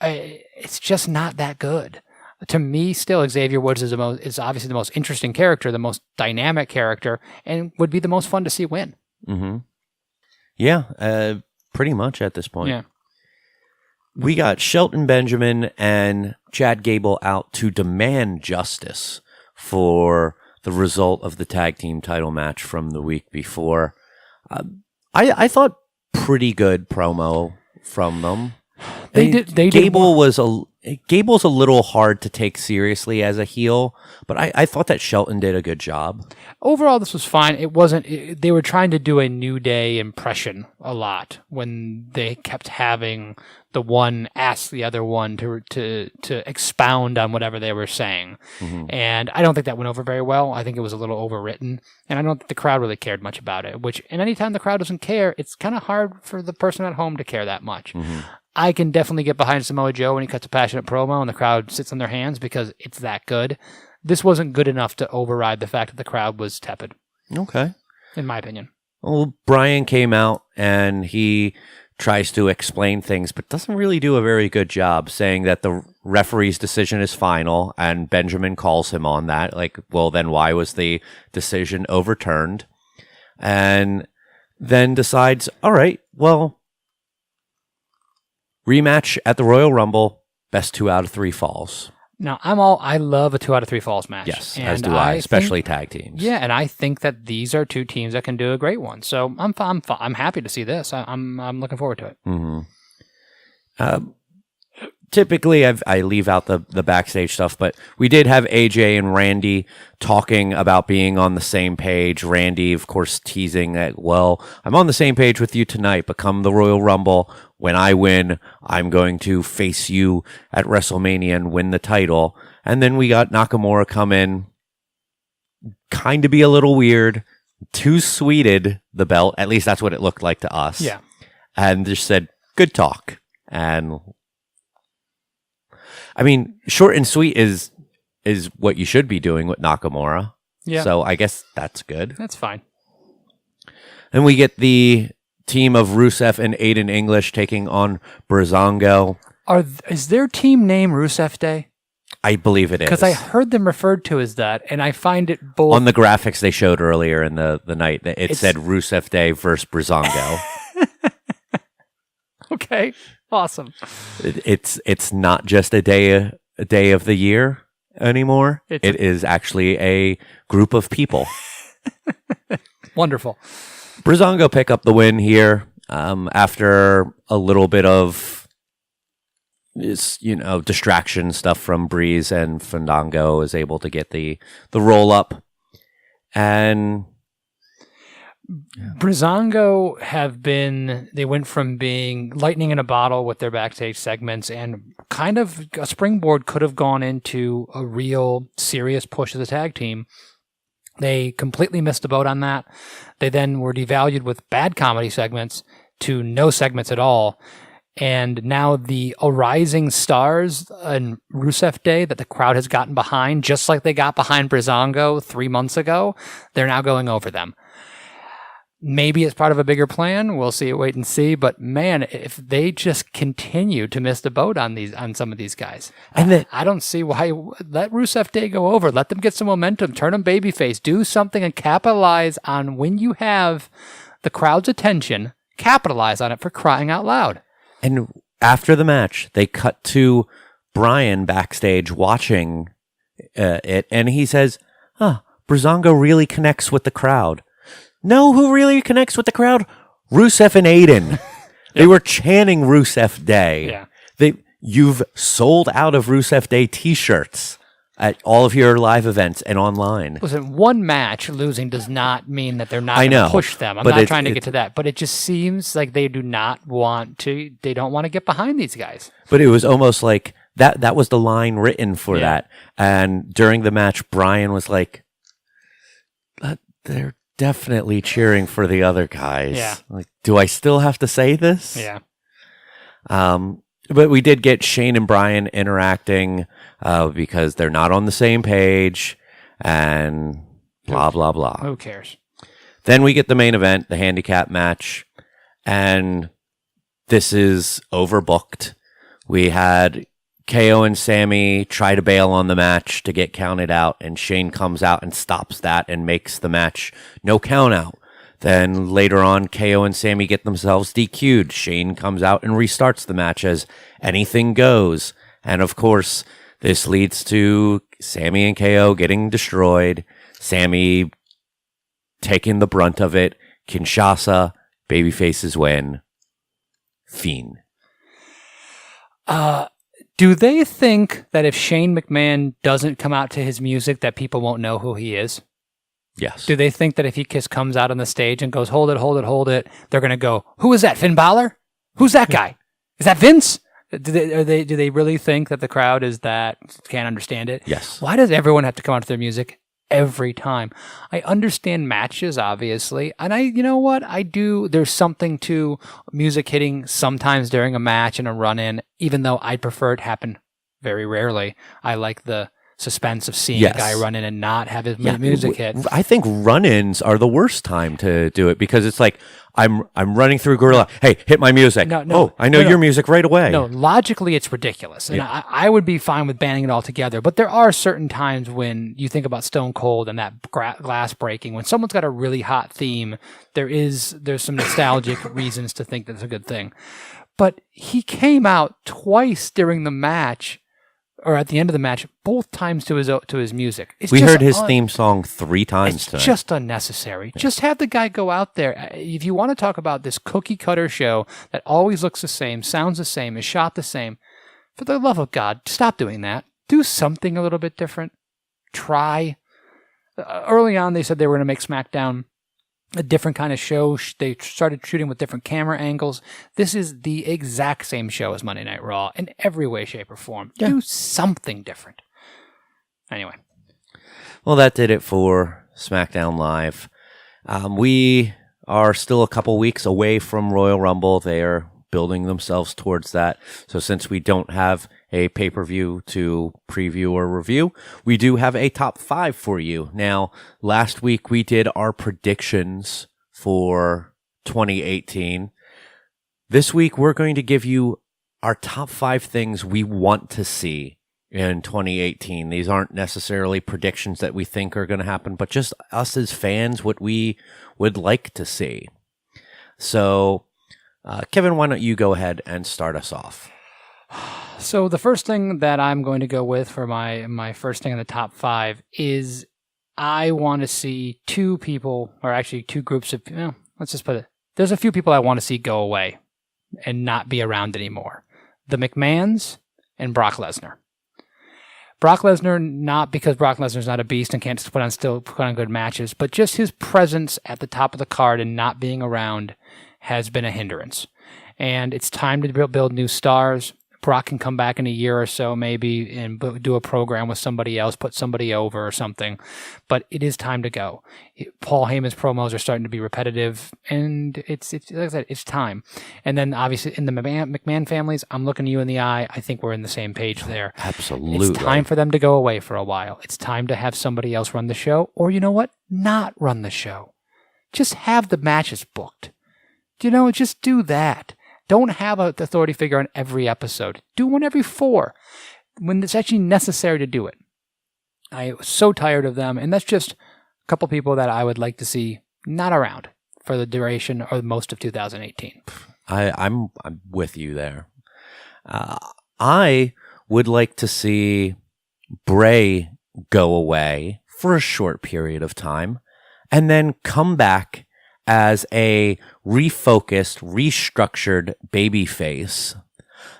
it's just not that good. To me, still, Xavier Woods is obviously the most interesting character, the most dynamic character, and would be the most fun to see win. Mm-hmm. Yeah, pretty much at this point. Yeah. We got Shelton Benjamin and Chad Gable out to demand justice for the result of the tag team title match from the week before. I thought pretty good promo from them. Gable's a little hard to take seriously as a heel, but I thought that Shelton did a good job. Overall, this was fine. It wasn't. They were trying to do a New Day impression a lot when they kept having the one ask the other one to expound on whatever they were saying, and I don't think that went over very well. I think it was a little overwritten, and I don't think the crowd really cared much about it. And anytime the crowd doesn't care, it's kind of hard for the person at home to care that much. I can definitely get behind Samoa Joe when he cuts a passionate promo and the crowd sits on their hands because it's that good. This wasn't good enough to override the fact that the crowd was tepid. Okay. In my opinion. Well, Brian came out and he tries to explain things, but doesn't really do a very good job saying that the referee's decision is final, and Benjamin calls him on that. Like, well, then why was the decision overturned? And then decides, all right, well, Rematch at the Royal Rumble, best 2 out of 3 falls. Now, I love a 2 out of 3 falls match. Yes, and as do I, especially tag teams. Yeah, and I think that these are 2 teams that can do a great one. So I'm happy to see this. I'm looking forward to it. Mm-hmm. Typically, I leave out the backstage stuff, but we did have AJ and Randy talking about being on the same page. Randy, of course, teasing that, well, I'm on the same page with you tonight, but come the Royal Rumble, when I win, I'm going to face you at WrestleMania and win the title. And then we got Nakamura come in, kind of be a little weird, too sweeted the belt. At least that's what it looked like to us. Yeah. And just said, good talk. And I mean, short and sweet is what you should be doing with Nakamura. Yeah. So I guess that's good. That's fine. And we get the team of Rusev and Aiden English taking on Breezango. Is their team name Rusev Day? I believe it is. Because I heard them referred to as that, and I find it both... On the graphics they showed earlier in the night, that it said Rusev Day versus Breezango. Okay, awesome. It's not just a day of the year anymore. It is actually a group of people. Wonderful. Breezango pick up the win here after a little bit of distraction stuff from Breeze, and Fandango is able to get the roll up. And Breezango they went from being lightning in a bottle with their backstage segments, and kind of a springboard could have gone into a real serious push as a tag team. They completely missed the boat on that. They then were devalued with bad comedy segments to no segments at all. And now the rising stars and Rusev Day that the crowd has gotten behind, just like they got behind Breezango 3 months ago, they're now going over them. Maybe it's part of a bigger plan. We'll see. Wait and see. But man, if they just continue to miss the boat on some of these guys, and I don't see why. Let Rusev Day go over. Let them get some momentum. Turn them babyface. Do something and capitalize on when you have the crowd's attention. Capitalize on it, for crying out loud. And after the match, they cut to Brian backstage watching it, and he says, Breezango really connects with the crowd. No, who really connects with the crowd? Rusev and Aiden. They were chanting Rusev Day. Yeah. You've sold out of Rusev Day t-shirts at all of your live events and online. Listen, one match losing does not mean that they're not going to push them. I'm not trying to get to that. But it just seems like they don't want to get behind these guys. But it was almost like that was the line written for that. And during the match, Brian was like, they're definitely cheering for the other guys. Yeah. Like, do I still have to say this? Yeah. But we did get Shane and Brian interacting because they're not on the same page and blah, blah, blah. Who cares? Then we get the main event, the handicap match, and this is overbooked. We had KO and Sammy try to bail on the match to get counted out, and Shane comes out and stops that and makes the match no count out. Then later on, KO and Sammy get themselves DQ'd. Shane comes out and restarts the match as anything goes. And of course, this leads to Sammy and KO getting destroyed. Sammy taking the brunt of it. Kinshasa, babyfaces win. Fiend. Do they think that if Shane McMahon doesn't come out to his music that people won't know who he is? Yes. Do they think that if he just comes out on the stage and goes, hold it, hold it, hold it, they're going to go, who is that, Finn Balor? Who's that guy? Is that Vince? Do they really think that the crowd is that, can't understand it? Yes. Why does everyone have to come out to their music every time? I understand matches, obviously, and you know what? I do. There's something to music hitting sometimes during a match and a run-in, even though I prefer it happen very rarely. I like the suspense of seeing a guy run in and not have his music hit. I think run-ins are the worst time to do it because it's like I'm running through Gorilla. Hey, hit my music. I know your music right away. No, logically it's ridiculous, and I would be fine with banning it altogether. But there are certain times when you think about Stone Cold and that glass breaking. When someone's got a really hot theme, there's some nostalgic reasons to think that's a good thing. But he came out twice during the match, or at the end of the match, both times to his music. We heard his theme song 3 times It's tonight. just unnecessary. Yeah. Just have the guy go out there. If you want to talk about this cookie cutter show that always looks the same, sounds the same, is shot the same, for the love of God, stop doing that. Do something a little bit different. Try. Early on, they said they were going to make Smackdown a different kind of show. They started shooting with different camera angles. This is the exact same show as Monday Night Raw in every way, shape, or form. Yeah. Do something different. Anyway. Well, that did it for SmackDown Live. We are still a couple weeks away from Royal Rumble. They are building themselves towards that. So since we don't have a pay-per-view to preview or review, we do have a top 5 for you. Now, last week we did our predictions for 2018. This week we're going to give you our top 5 things we want to see in 2018. These aren't necessarily predictions that we think are going to happen, but just us as fans, what we would like to see. So, Kevin, why don't you go ahead and start us off? So the first thing that I'm going to go with for my first thing in the top 5 is I want to see 2 people, or actually 2 groups of, let's just put it, there's a few people I want to see go away and not be around anymore. The McMahons and Brock Lesnar. Brock Lesnar, not because Brock Lesnar's not a beast and can't put on good matches, but just his presence at the top of the card and not being around has been a hindrance. And it's time to build new stars. Brock can come back in a year or so maybe and do a program with somebody else, put somebody over or something. But it is time to go. Paul Heyman's promos are starting to be repetitive, and it's like I said, it's time. And then obviously in the McMahon families, I'm looking you in the eye. I think we're in the same page there. Absolutely. It's time for them to go away for a while. It's time to have somebody else run the show, or you know what? Not run the show. Just have the matches booked. Just do that. Don't have an authority figure on every episode. Do one every 4 when it's actually necessary to do it. I was so tired of them, and that's just a couple people that I would like to see not around for the duration or most of 2018. I'm with you there. I would like to see Bray go away for a short period of time and then come back as a refocused, restructured babyface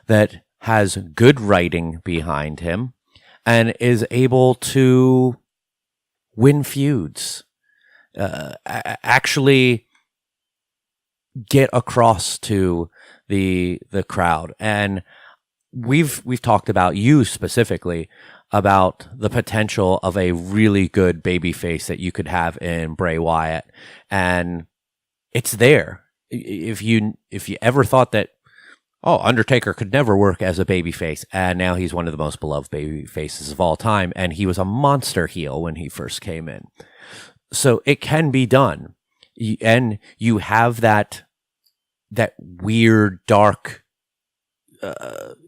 that has good writing behind him and is able to win feuds, actually get across to the crowd. And we've talked about, you specifically, about the potential of a really good babyface that you could have in Bray Wyatt, and it's there. If you ever thought that, Undertaker could never work as a babyface, and now he's one of the most beloved babyfaces of all time, and he was a monster heel when he first came in. So it can be done, and you have that weird, dark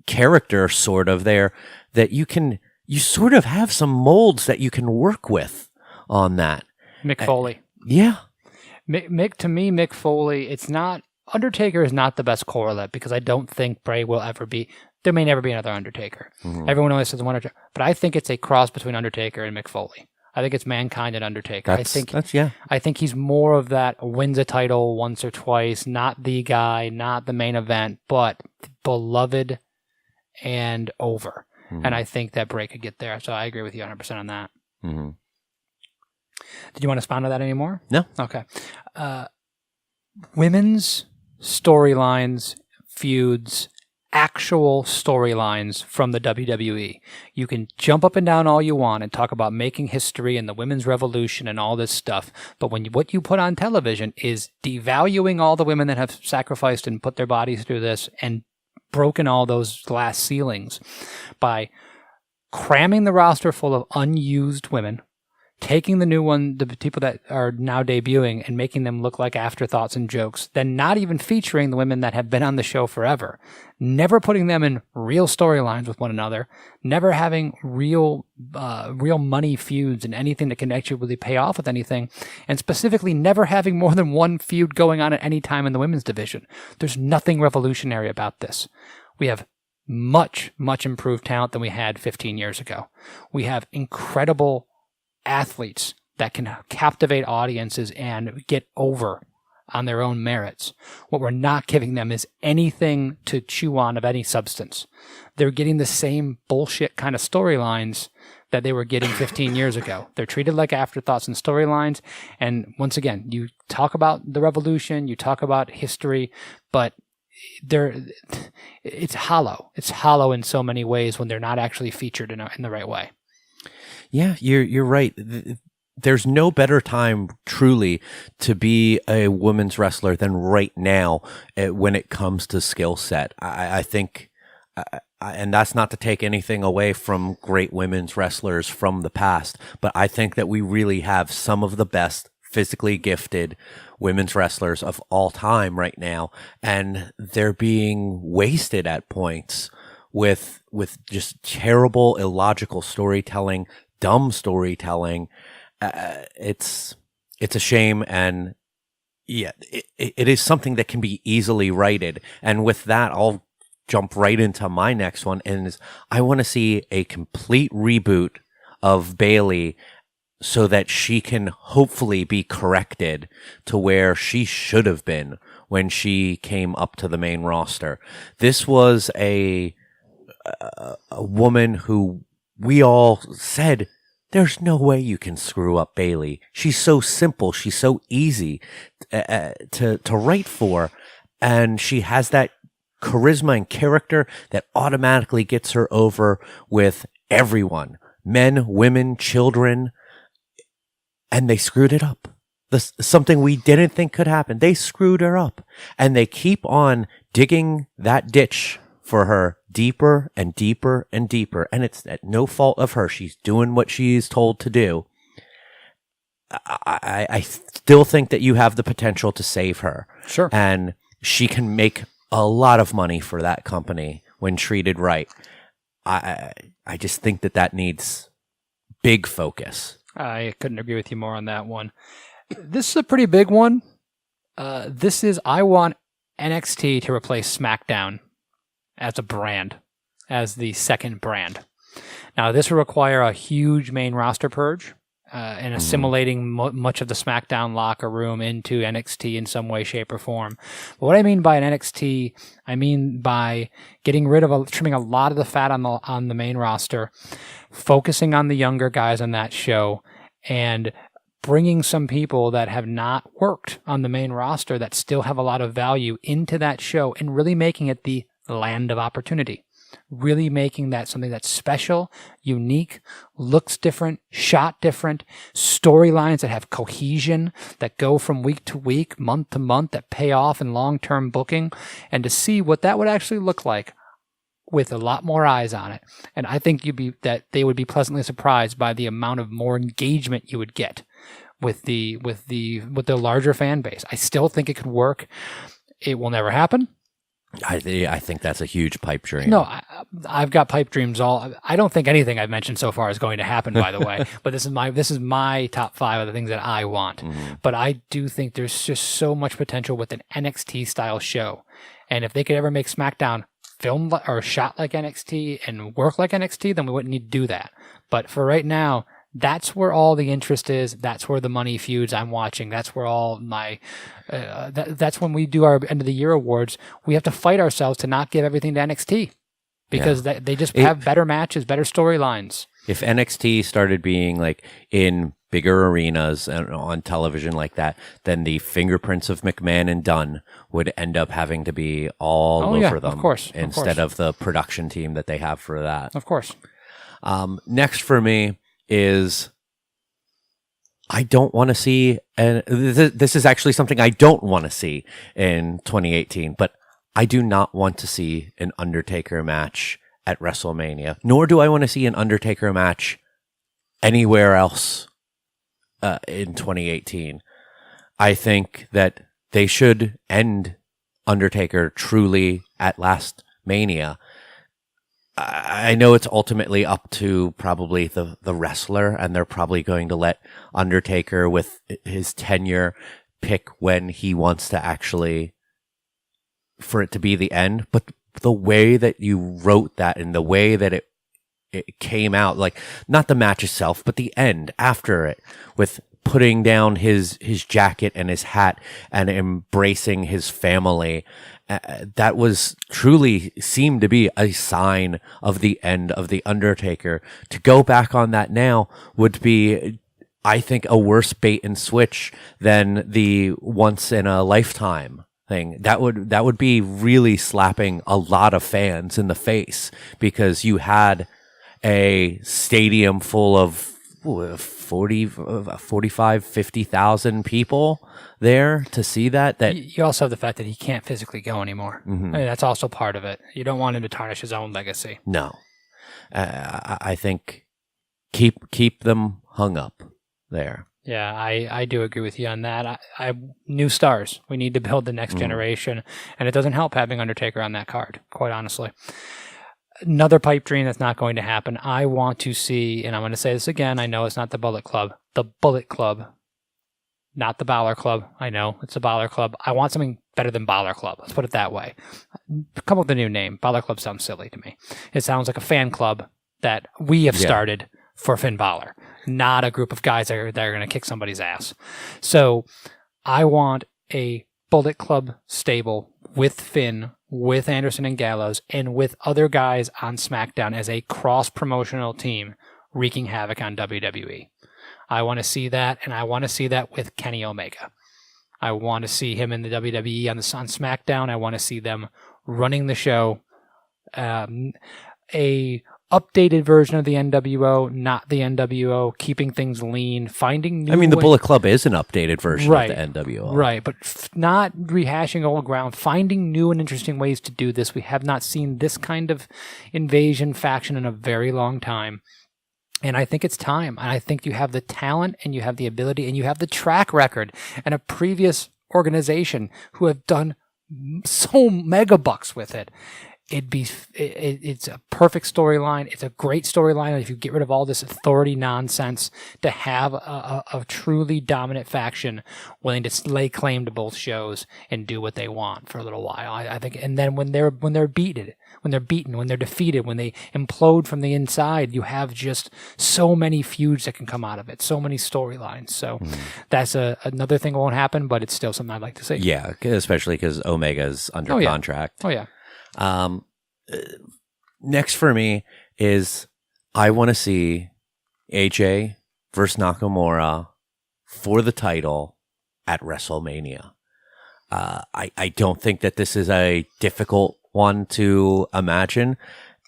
character sort of there that you sort of have some molds that you can work with on that. Mick Foley. Yeah. Mick Foley, it's not, Undertaker is not the best correlate because I don't think Bray will ever be, there may never be another Undertaker. Mm-hmm. Everyone always says Undertaker, but I think it's a cross between Undertaker and Mick Foley. I think it's Mankind and Undertaker. I think he's more of that wins a title once or twice, not the guy, not the main event, but beloved and over. Mm-hmm. And I think that Bray could get there. So I agree with you 100% on that. Mm-hmm. Did you want to expound on that anymore? No. Okay. Women's storylines, feuds, actual storylines from the WWE. You can jump up and down all you want and talk about making history and the women's revolution and all this stuff. But what you put on television is devaluing all the women that have sacrificed and put their bodies through this and broken all those glass ceilings by cramming the roster full of unused women, taking the new one, the people that are now debuting, and making them look like afterthoughts and jokes, then not even featuring the women that have been on the show forever, never putting them in real storylines with one another, never having real money feuds and anything that can actually really pay off with anything, and specifically never having more than one feud going on at any time in the women's division. There's nothing revolutionary about this. We have much, much improved talent than we had 15 years ago. We have incredible athletes that can captivate audiences and get over on their own merits. What we're not giving them is anything to chew on of any substance. They're getting the same bullshit kind of storylines that they were getting 15 years ago. They're treated like afterthoughts and storylines. And once again, you talk about the revolution, you talk about history, but it's hollow. It's hollow in so many ways when they're not actually featured in the right way. Yeah, you're right. There's no better time, truly, to be a women's wrestler than right now when it comes to skill set. I think, and that's not to take anything away from great women's wrestlers from the past, but I think that we really have some of the best physically gifted women's wrestlers of all time right now, and they're being wasted at points with just terrible, illogical storytelling, dumb storytelling. It's a shame, and yeah, it is something that can be easily righted. And with that, I'll jump right into my next one, and I want to see a complete reboot of Bayley so that she can hopefully be corrected to where she should have been when she came up to the main roster. This was a woman who we all said, there's no way you can screw up Bayley. She's so simple. She's so easy to write for. And she has that charisma and character that automatically gets her over with everyone. Men, women, children. And they screwed it up. Something we didn't think could happen. They screwed her up. And they keep on digging that ditch for her deeper and deeper and deeper. And it's at no fault of her. She's doing what she's told to do. I still think that you have the potential to save her. Sure. And she can make a lot of money for that company when treated right. I just think that needs big focus. I couldn't agree with you more on that one. This is a pretty big one. I want NXT to replace Smackdown as a brand, as the second brand. Now, this will require a huge main roster purge and assimilating much of the Smackdown locker room into NXT in some way, shape, or form. But what I mean by an NXT, I mean by getting rid of, trimming a lot of the fat on the main roster, focusing on the younger guys on that show, and bringing some people that have not worked on the main roster that still have a lot of value into that show and really making it the land of opportunity. Really making that something that's special, unique, looks different, shot different, storylines that have cohesion, that go from week to week, month to month, that pay off in long-term booking, and to see what that would actually look like with a lot more eyes on it. And I think they would be pleasantly surprised by the amount of more engagement you would get with the larger fan base. I still think it could work. It will never happen. I think that's a huge pipe dream. No, I've got pipe dreams I don't think anything I've mentioned so far is going to happen, by the way. But this is my top 5 of the things that I want. Mm-hmm. But I do think there's just so much potential with an NXT style show. And if they could ever make SmackDown film or shot like NXT and work like NXT, then we wouldn't need to do that. But for right now, that's where all the interest is. That's where the money feuds I'm watching. That's where all my, that's when we do our end of the year awards. We have to fight ourselves to not give everything to NXT because they just have better matches, better storylines. If NXT started being like in bigger arenas and on television like that, then the fingerprints of McMahon and Dunn would end up having to be all over them. Of course. Instead of the production team that they have for that. Of course. Next for me is I don't want to see, and this is actually something I don't want to see in 2018, but I do not want to see an Undertaker match at WrestleMania, nor do I want to see an Undertaker match anywhere else in 2018. I think that they should end Undertaker truly at last Mania. I know it's ultimately up to probably the wrestler, and they're probably going to let Undertaker, with his tenure, pick when he wants to actually, for it to be the end. But the way that you wrote that and the way that it came out, like, not the match itself, but the end after it, with putting down his jacket and his hat and embracing his family, that was truly seemed to be a sign of the end of the Undertaker. To go back on that now would be, I think, a worse bait and switch than the once in a lifetime thing. That would be really slapping a lot of fans in the face, because you had a stadium full of 45, 50,000 people there to see that. You also have the fact that he can't physically go anymore. Mm-hmm. I mean, that's also part of it. You don't want him to tarnish his own legacy. No. I think keep them hung up there. Yeah, I do agree with you on that. I new stars. We need to build the next generation, and it doesn't help having Undertaker on that card, quite honestly. Another pipe dream that's not going to happen. I want to see, and I'm going to say this again, I know it's not the Bullet Club. The Bullet Club, not the Balor Club. I know it's the Balor Club. I want something better than Balor Club. Let's put it that way. Come up with a new name. Balor Club sounds silly to me. It sounds like a fan club that we have started for Finn Balor, not a group of guys that are going to kick somebody's ass. So I want a Bullet Club stable with Finn, with Anderson and Gallows, and with other guys on SmackDown as a cross-promotional team wreaking havoc on WWE. I want to see that, and I want to see that with Kenny Omega. I want to see him in the WWE on SmackDown. I want to see them running the show. A updated version of the NWO, not the NWO, keeping things lean, finding new the Bullet Club is an updated version of the NWO. Right, but not rehashing old ground, finding new and interesting ways to do this. We have not seen this kind of invasion faction in a very long time. And I think it's time. And I think you have the talent, and you have the ability, and you have the track record, and a previous organization who have done so mega bucks with it. It's a perfect storyline. It's a great storyline if you get rid of all this authority nonsense, to have a truly dominant faction willing to lay claim to both shows and do what they want for a little while. I think, and then when they're beaten, when they're defeated, when they implode from the inside, you have just so many feuds that can come out of it, so many storylines. So that's another thing that won't happen, but it's still something I'd like to see. Yeah, especially because Omega's under contract. Oh yeah. Next for me is, I want to see AJ versus Nakamura for the title at WrestleMania. I don't think that this is a difficult one to imagine.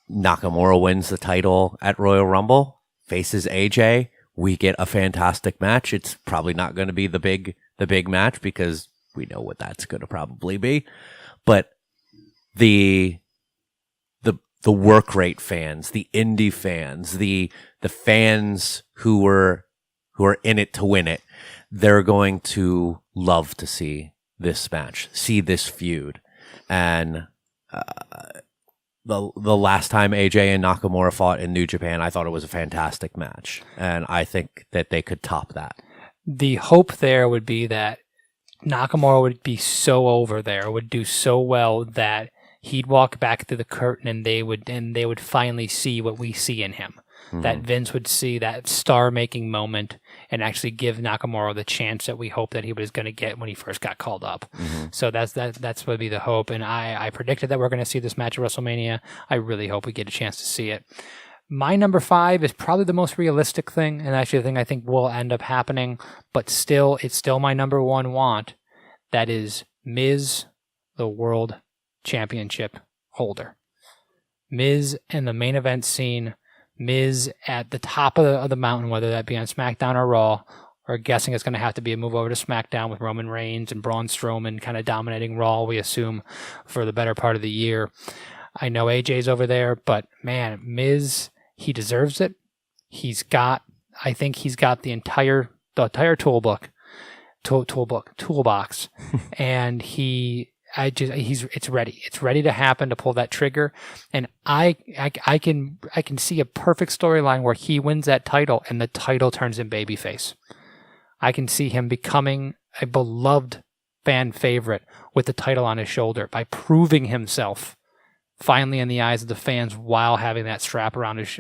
Nakamura wins the title at Royal Rumble, faces AJ. We get a fantastic match. It's probably not going to be the big match, because we know what that's going to probably be. But the work rate fans, the indie fans, the fans who are in it to win it, they're going to love to see this match, see this feud. And the last time AJ and Nakamura fought in New Japan, I thought it was a fantastic match, and I think that they could top that. The hope there would be that Nakamura would be so over there, would do so well that he'd walk back through the curtain, and they would finally see what we see in him. Mm-hmm. That Vince would see that star-making moment and actually give Nakamura the chance that we hope that he was going to get when he first got called up. Mm-hmm. So that's would be the hope. And I predicted that we're going to see this match at WrestleMania. I really hope we get a chance to see it. My number 5 is probably the most realistic thing, and actually the thing I think will end up happening, but still, it's still my number 1 want. That is Miz, the World Championship holder. Miz in the main event scene, Miz at the top of the mountain, whether that be on SmackDown or Raw. We're guessing it's going to have to be a move over to SmackDown with Roman Reigns and Braun Strowman kind of dominating Raw, we assume, for the better part of the year. I know AJ's over there, but man, Miz, he deserves it. I think he's got the entire entire toolbox, and it's ready. It's ready to happen, to pull that trigger. And I can see a perfect storyline where he wins that title and the title turns him babyface. I can see him becoming a beloved fan favorite with the title on his shoulder by proving himself finally in the eyes of the fans while having that strap around his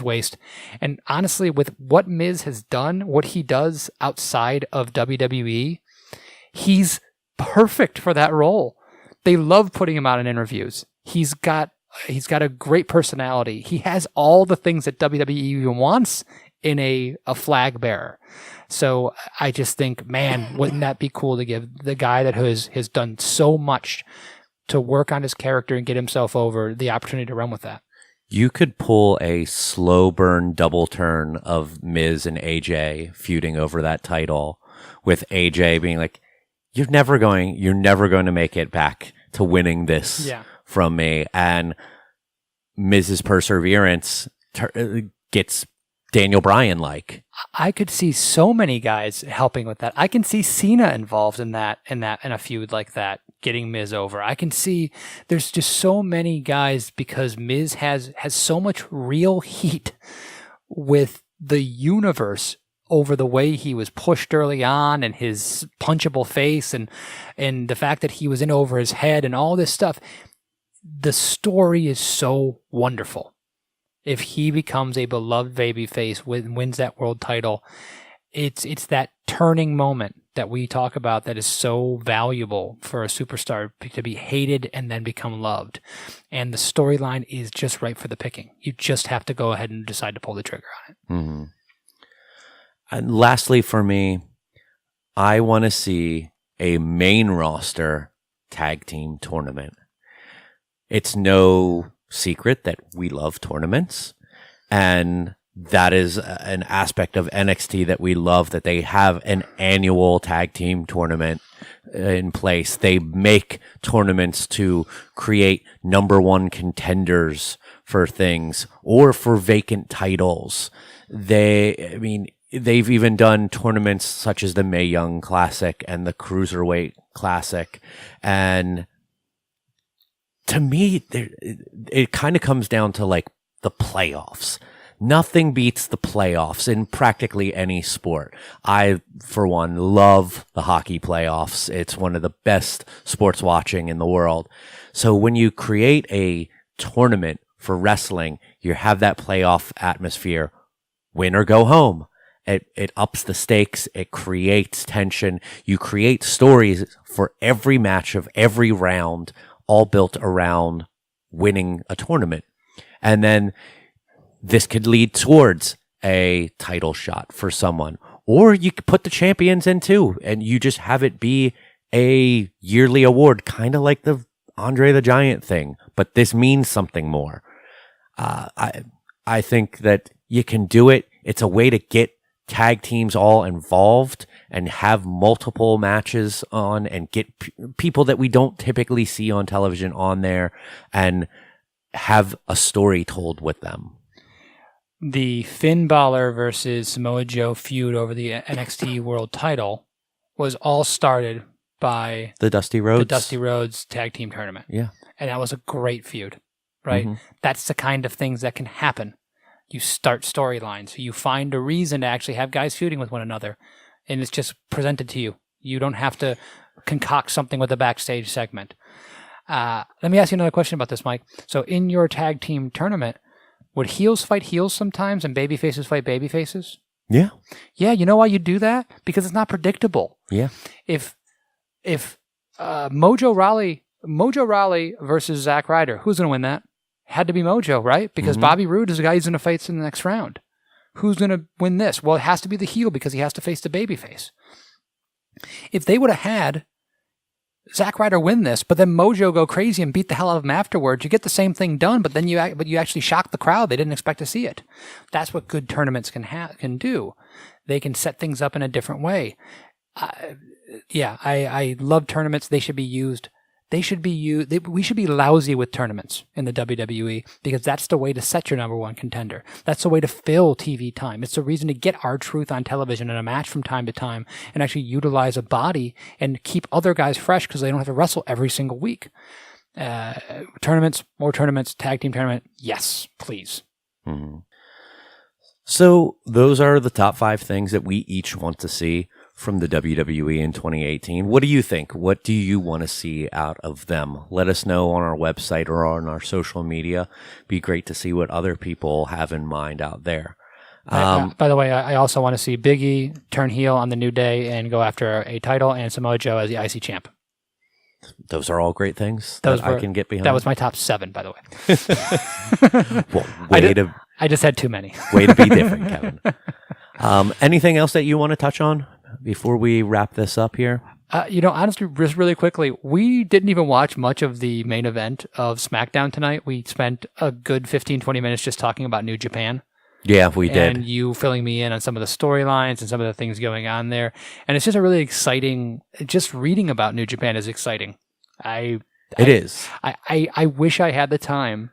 waist. And honestly, with what Miz has done, what he does outside of WWE, he's perfect for that role. They love putting him out in interviews. He's got a great personality. He has all the things that WWE even wants in a flag bearer. So I just think, man, wouldn't that be cool to give the guy that has done so much to work on his character and get himself over the opportunity to run with that? You could pull a slow burn double turn of Miz and AJ feuding over that title, with AJ being like, you're never going to make it back to winning this from me. And Miz's perseverance gets Daniel Bryan like. I could see so many guys helping with that. I can see Cena involved in a feud like that, getting Miz over. I can see there's just so many guys, because Miz has so much real heat with the universe over the way he was pushed early on, and his punchable face, and the fact that he was in over his head and all this stuff. The story is so wonderful. If he becomes a beloved babyface, wins that world title, it's that turning moment that we talk about that is so valuable for a superstar, to be hated and then become loved. And the storyline is just right for the picking. You just have to go ahead and decide to pull the trigger on it. Mm-hmm. And lastly, for me, I want to see a main roster tag team tournament. It's no secret that we love tournaments, and that is an aspect of NXT that we love, that they have an annual tag team tournament in place. They make tournaments to create number one contenders for things, or for vacant titles. They've even done tournaments such as the Mae Young Classic and the Cruiserweight Classic. And to me, it kind of comes down to like the playoffs. Nothing beats the playoffs in practically any sport. I, for one, love the hockey playoffs. It's one of the best sports watching in the world. So when you create a tournament for wrestling, you have that playoff atmosphere. Win or go home. It ups the stakes. It creates tension. You create stories for every match of every round, all built around winning a tournament. And then this could lead towards a title shot for someone. Or you could put the champions in too, and you just have it be a yearly award, kind of like the Andre the Giant thing. But this means something more. I think that you can do it. It's a way to get tag teams all involved and have multiple matches on, and get people that we don't typically see on television on there, and have a story told with them. The Finn Balor versus Samoa Joe feud over the NXT World Title was all started by the Dusty Rhodes Tag Team Tournament. Yeah. And that was a great feud, right? Mm-hmm. That's the kind of things that can happen. You start storylines. You find a reason to actually have guys feuding with one another, and it's just presented to you. You don't have to concoct something with a backstage segment. Let me ask you another question about this, Mike. So in your tag team tournament, would heels fight heels sometimes and babyfaces fight babyfaces? Yeah. Yeah, you know why you do that? Because it's not predictable. Yeah. If Mojo Rawley versus Zack Ryder, who's going to win that? Had to be Mojo, right? Because Bobby Roode is the guy who's going to fight in the next round. Who's going to win this? Well, it has to be the heel, because he has to face the babyface. If they would have had Zack Ryder win this, but then Mojo go crazy and beat the hell out of him afterwards, you get the same thing done, but then you actually shock the crowd. They didn't expect to see it. That's what good tournaments can do. They can set things up in a different way. I love tournaments. They should be used we should be lousy with tournaments in the WWE because that's the way to set your number one contender. That's the way to fill TV time. It's the reason to get R-Truth on television in a match from time to time and actually utilize a body and keep other guys fresh because they don't have to wrestle every single week. Tournaments, more tournaments, tag team tournament. Yes, please. Mm-hmm. So those are the top 5 things that we each want to see from the WWE in 2018. What do you think? What do you want to see out of them? Let us know on our website or on our social media. Be great to see what other people have in mind out there. By the way, I also want to see Big E turn heel on the New Day and go after a title, and Samoa Joe as the IC champ. Those are all great things that I can get behind. That was my top 7, by the way. Well, I just had too many. Way to be different, Kevin. Anything else that you want to touch on before we wrap this up here? Honestly, just really quickly, we didn't even watch much of the main event of SmackDown tonight. We spent a good 15-20 minutes just talking about New Japan. Yeah, we did. And you filling me in on some of the storylines and some of the things going on there. And it's just a really exciting, just reading about New Japan is exciting. It is. I wish I had the time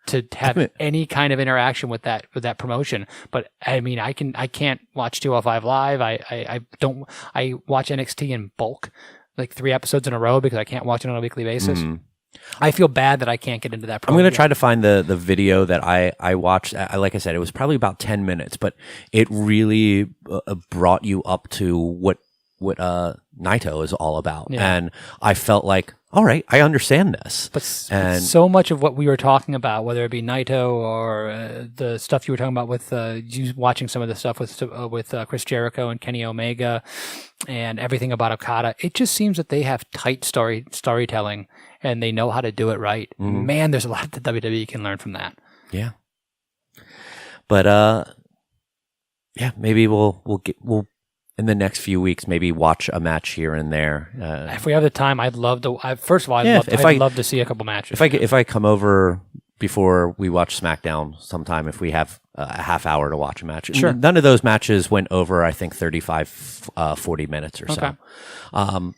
to have any kind of interaction with that promotion. But I mean, I can't watch 205 Live. I watch NXT in bulk, like 3 episodes in a row because I can't watch it on a weekly basis. Mm-hmm. I feel bad that I can't get into that program. I'm going to try to find the video that I watched. Like I said, it was probably about 10 minutes, but it really brought you up to what Naito is all about. Yeah. And I felt like, all right, I understand this. But so much of what we were talking about, whether it be Naito or the stuff you were talking about with you watching some of the stuff with Chris Jericho and Kenny Omega and everything about Okada, it just seems that they have tight storytelling and they know how to do it right. Mm-hmm. Man, there's a lot that WWE can learn from that. Yeah. But yeah, maybe we'll in the next few weeks, maybe watch a match here and there. If we have the time, I'd love to. First of all, I'd love to see a couple matches. If I come over before we watch SmackDown sometime, if we have a half hour to watch a match, sure. None of those matches went over, I think, 35, 40 minutes or so. Okay.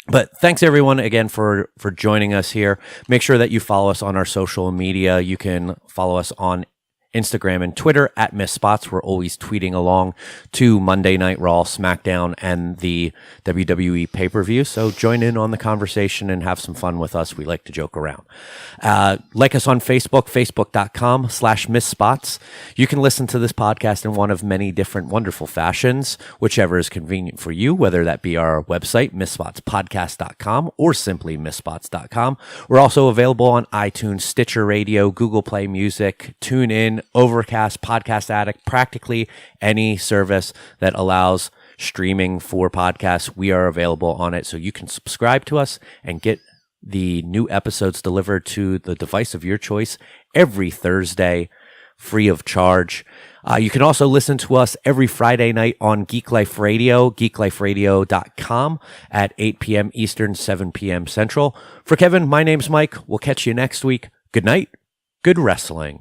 But thanks everyone again for joining us here. Make sure that you follow us on our social media. You can follow us on Instagram and Twitter at MissSpots. We're always tweeting along to Monday Night Raw, SmackDown, and the WWE pay-per-view. So join in on the conversation and have some fun with us. We like to joke around. Like us on Facebook, facebook.com/MissSpots. You can listen to this podcast in one of many different wonderful fashions, whichever is convenient for you, whether that be our website, MissSpotsPodcast.com, or simply MissSpots.com. We're also available on iTunes, Stitcher Radio, Google Play Music, TuneIn, Overcast, Podcast Addict, practically any service that allows streaming for podcasts. We are available on it, so you can subscribe to us and get the new episodes delivered to the device of your choice every Thursday, free of charge. You can also listen to us every Friday night on Geek Life Radio, geekliferadio.com at 8 p.m. Eastern, 7 p.m. Central. For Kevin, my name's Mike. We'll catch you next week. Good night. Good wrestling.